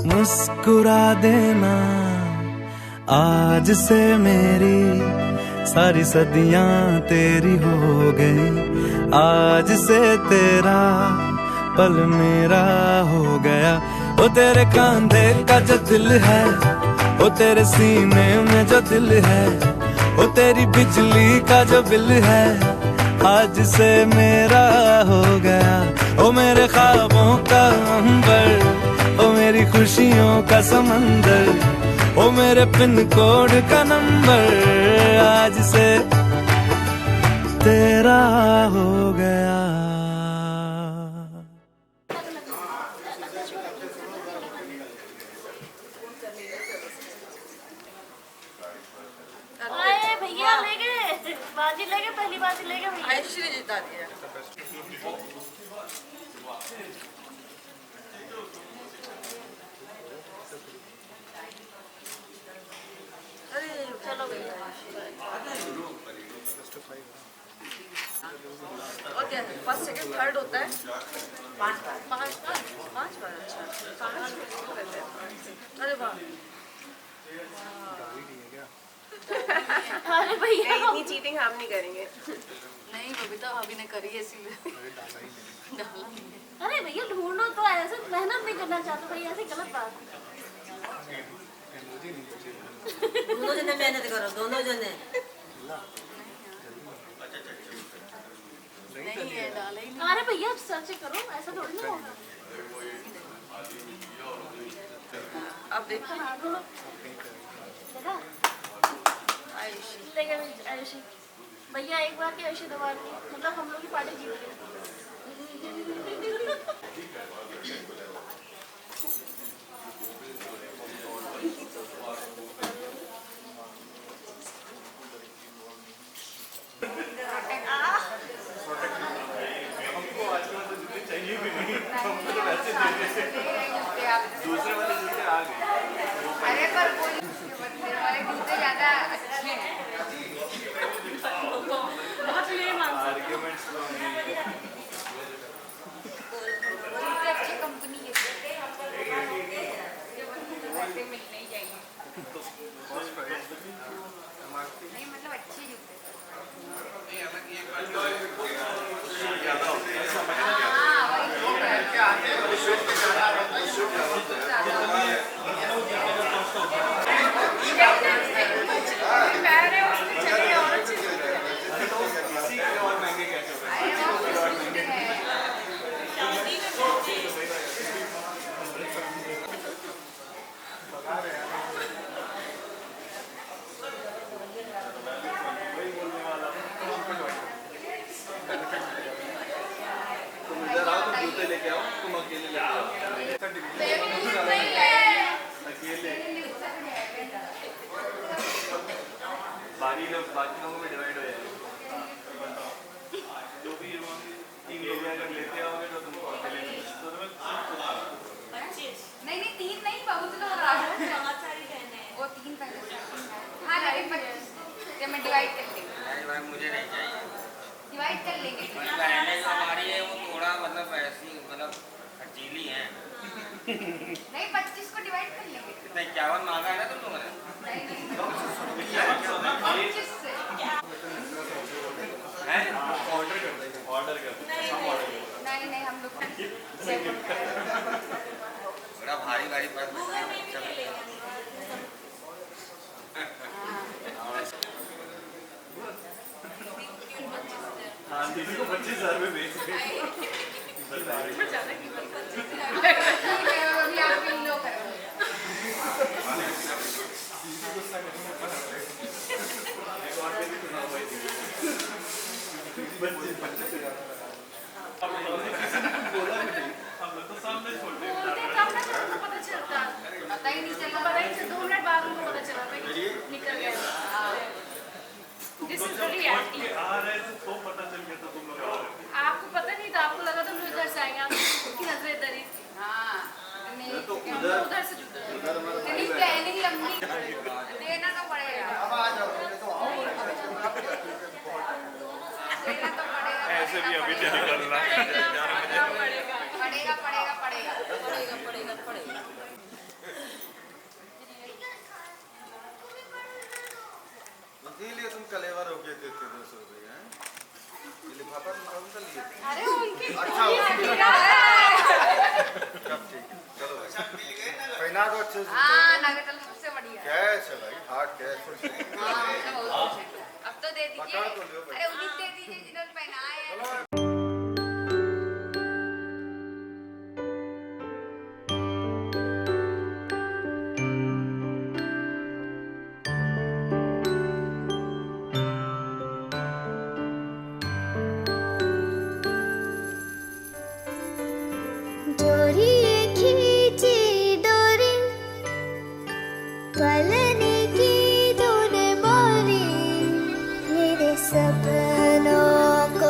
मुस्कुरा देना। आज से मेरी सारी सदियां तेरी हो गई, आज से तेरा पल मेरा हो गया। वो तेरे कांधे का जो दिल है, वो तेरे सीने में जो दिल है, वो तेरी बिजली का जो बिल है आज से मेरा हो गया। ओ मेरे ख्वाबों का अंबर, ओ मेरी खुशियों का समंदर, ओ मेरे पिन कोड का नंबर आज से तेरा हो गया। आए भैया ले गए बाजी, ले गए पहली बाजी ले गए भैया। आयुषी ने जिता दिया। चलो भैया। ओके, फर्स्ट सेकंड थर्ड होता है 5 बार। 5 बार अच्छा 5। अरे वाह, अरे भैया इतनी चीटिंग हम नहीं करेंगे। नहीं बबीता भाभी ने करी है इसीलिए डाला नहीं है। अरे भैया ढूंढो तो, ऐसे मेहनत नहीं करना चाहते भैया, ऐसे गलत बात। दोनों जने मेहनत करो, दोनों जने। नहीं है डाला ही नहीं। अरे भैया सर्च करो, ऐसा थोड़ी ना होगा। अब देखो हाँ ढूंढो। देखा आयुषी ले गए आयुषी भैया। एक बार की आयुषी दबा दी, मतलब हम लोग की पार्टी जीत गई। लेके आओ, तुम अकेले लेके आओ। अकेले बाकी लोगों में डिवाइड हो जाएगा। जो भी 3 एरिया अगर लेते आओगे तो तुमको अकेले नहीं 3 नहीं, बहुत लोग आ रहे हैं, बहुत सारी बहनें हैं। वो 3 पहले हाँ लेकिन 25 में डिवाइड कर लेंगे। मुझे नहीं चाहिए, डिवाइड कर लेंगे। बहनें जो हमारी है वो थोड़ा मतलब ऐसी मतलब खर्चीली हैं। नहीं 25 को डिवाइड कर लेंगे। कितना 51 मांगा है ना तुम लोगों ने? नहीं 25 से ऑर्डर कर नहीं हम लोग बड़ा भारी भारी पर हाँ दीदी को 25,000 में बेच दे। पता ही नहीं चला, 2 मिनट बाद उनको पता चला निकल गया। तो पता चल गया था तुम लोग आपको पता नहीं था, आपको लगा तुम लोग इधर से आएंगे, आपकी नजर इधर ही। हाँ नहीं तो उधर से नहीं, प्लानिंग लंबी देना तो पड़ेगा। देना तो पड़ेगा, ऐसे भी अभी तो निकलना पड़ेगा। इसीलिए तुम कलेवर हो गए थे 200 रुपये हैं। ये लिफाफा तुम कौन सा लिए? अरे उनकी अच्छा कब ठीक है चलो पहना दो अच्छे से। हाँ नगरकल सबसे बढ़िया कैश है भाई, हार्ड कैश। अब तो दे दीजिए। अरे उन्हीं दे दीजिए जिन्होंने पहनाया है। डोरी खींची डोरी पलने की तूने मोरी मेरे सपनों को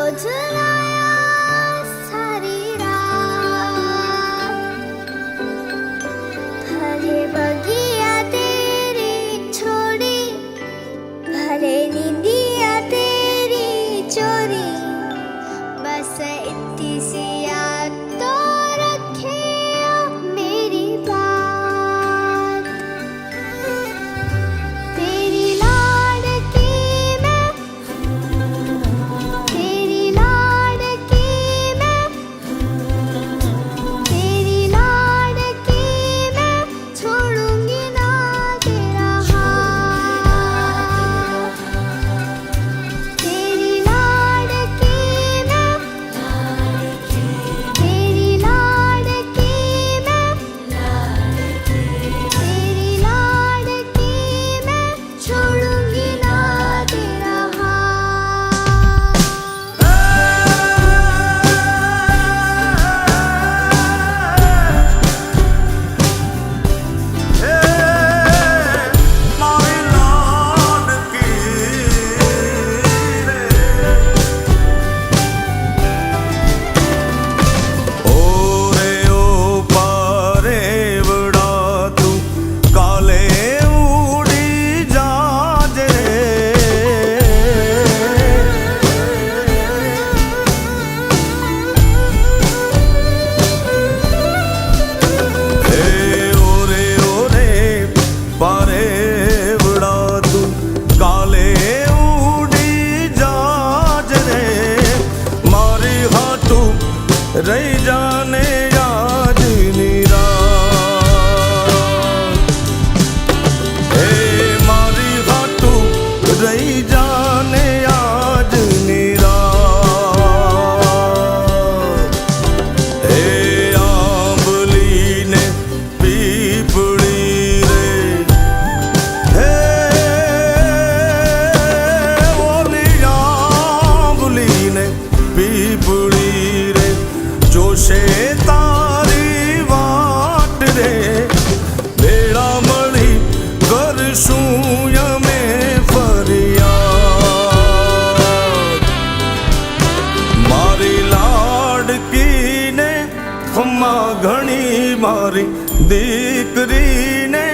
घणी मारी दीकरी ने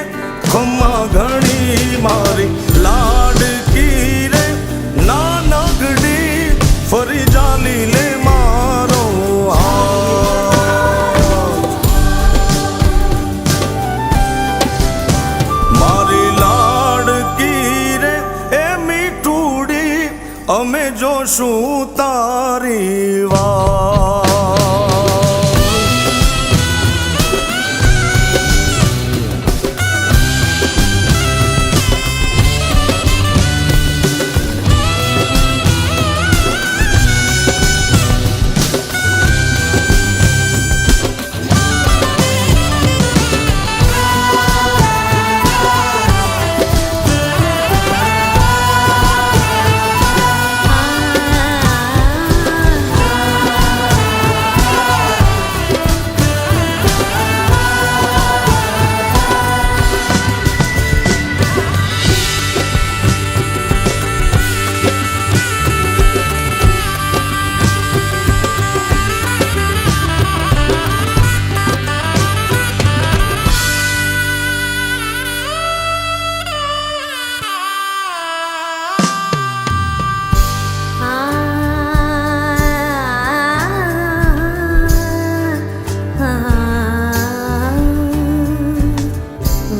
खम्मा घणी मारी लाडकी रे नानकड़ी फरी जाली ले मारो मारी लाडकी रे ए मीठूड़ी अमे जोशू तारी वाह।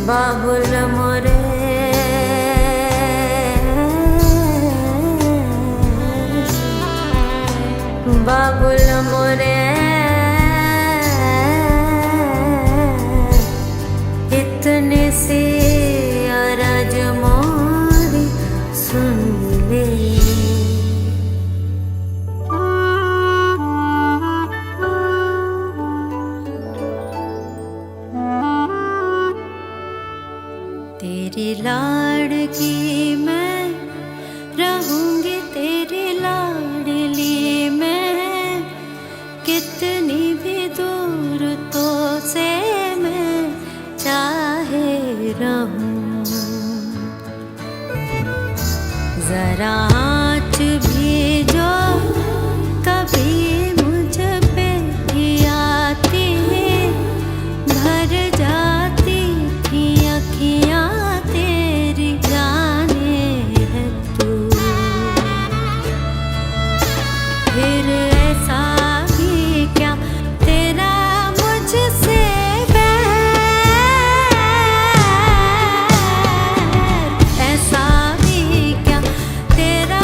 बाबुल मोरे बाबुल मोरे इतने से अरज मोरी सुन ले। तेरी लाड़की मैं रहूंगी, तेरी लाडली मैं, कितनी भी दूर तो से मैं चाहे रहूं। जरा आँच भी जो कभी मुझ पे ही आती भर जाती थी अखियाँ तेरी, जाने है तू। फिर ऐसा भी क्या तेरा मुझसे बैर, ऐसा भी क्या तेरा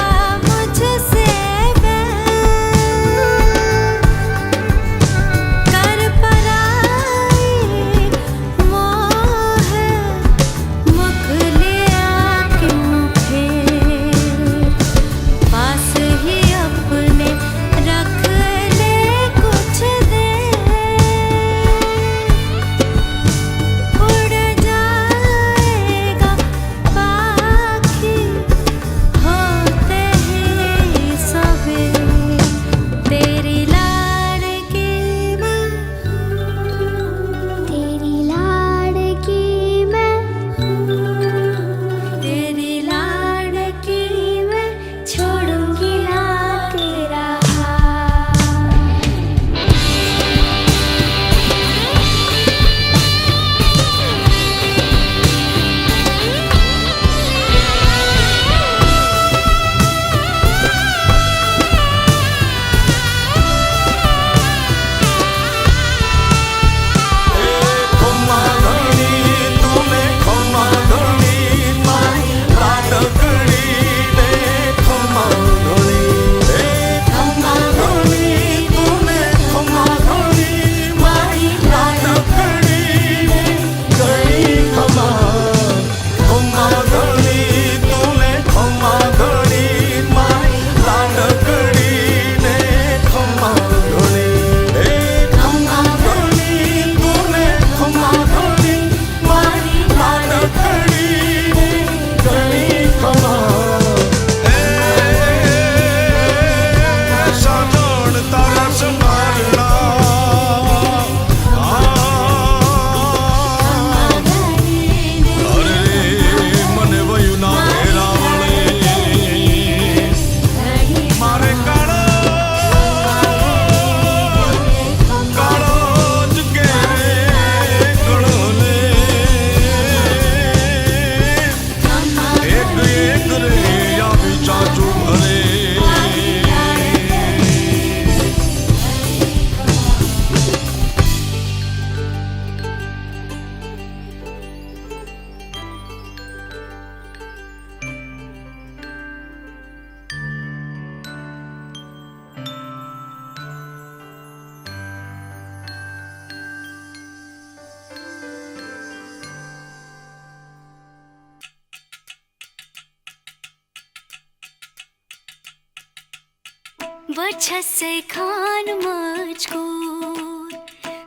बछसे खान मुझको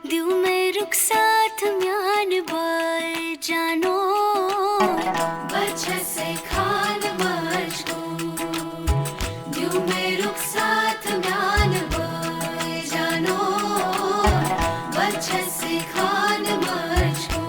दिल में रुक साथ म्यान बाय जानो बछसे खान मुझको दिल में रुक साथ म्यान बाय जानो बछसे खान मुझको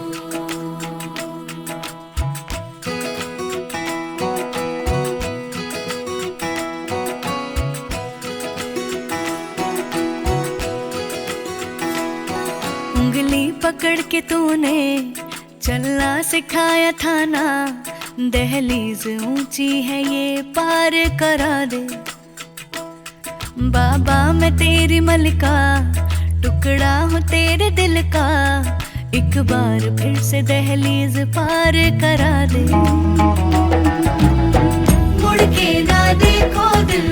उंगली पकड़ के तूने चलना सिखाया था ना दहलीज ऊंची है ये पार करा दे बाबा मैं तेरी मलिका टुकड़ा हूँ तेरे दिल का एक बार फिर से दहलीज पार करा दे मुड़ के ना देखो दिल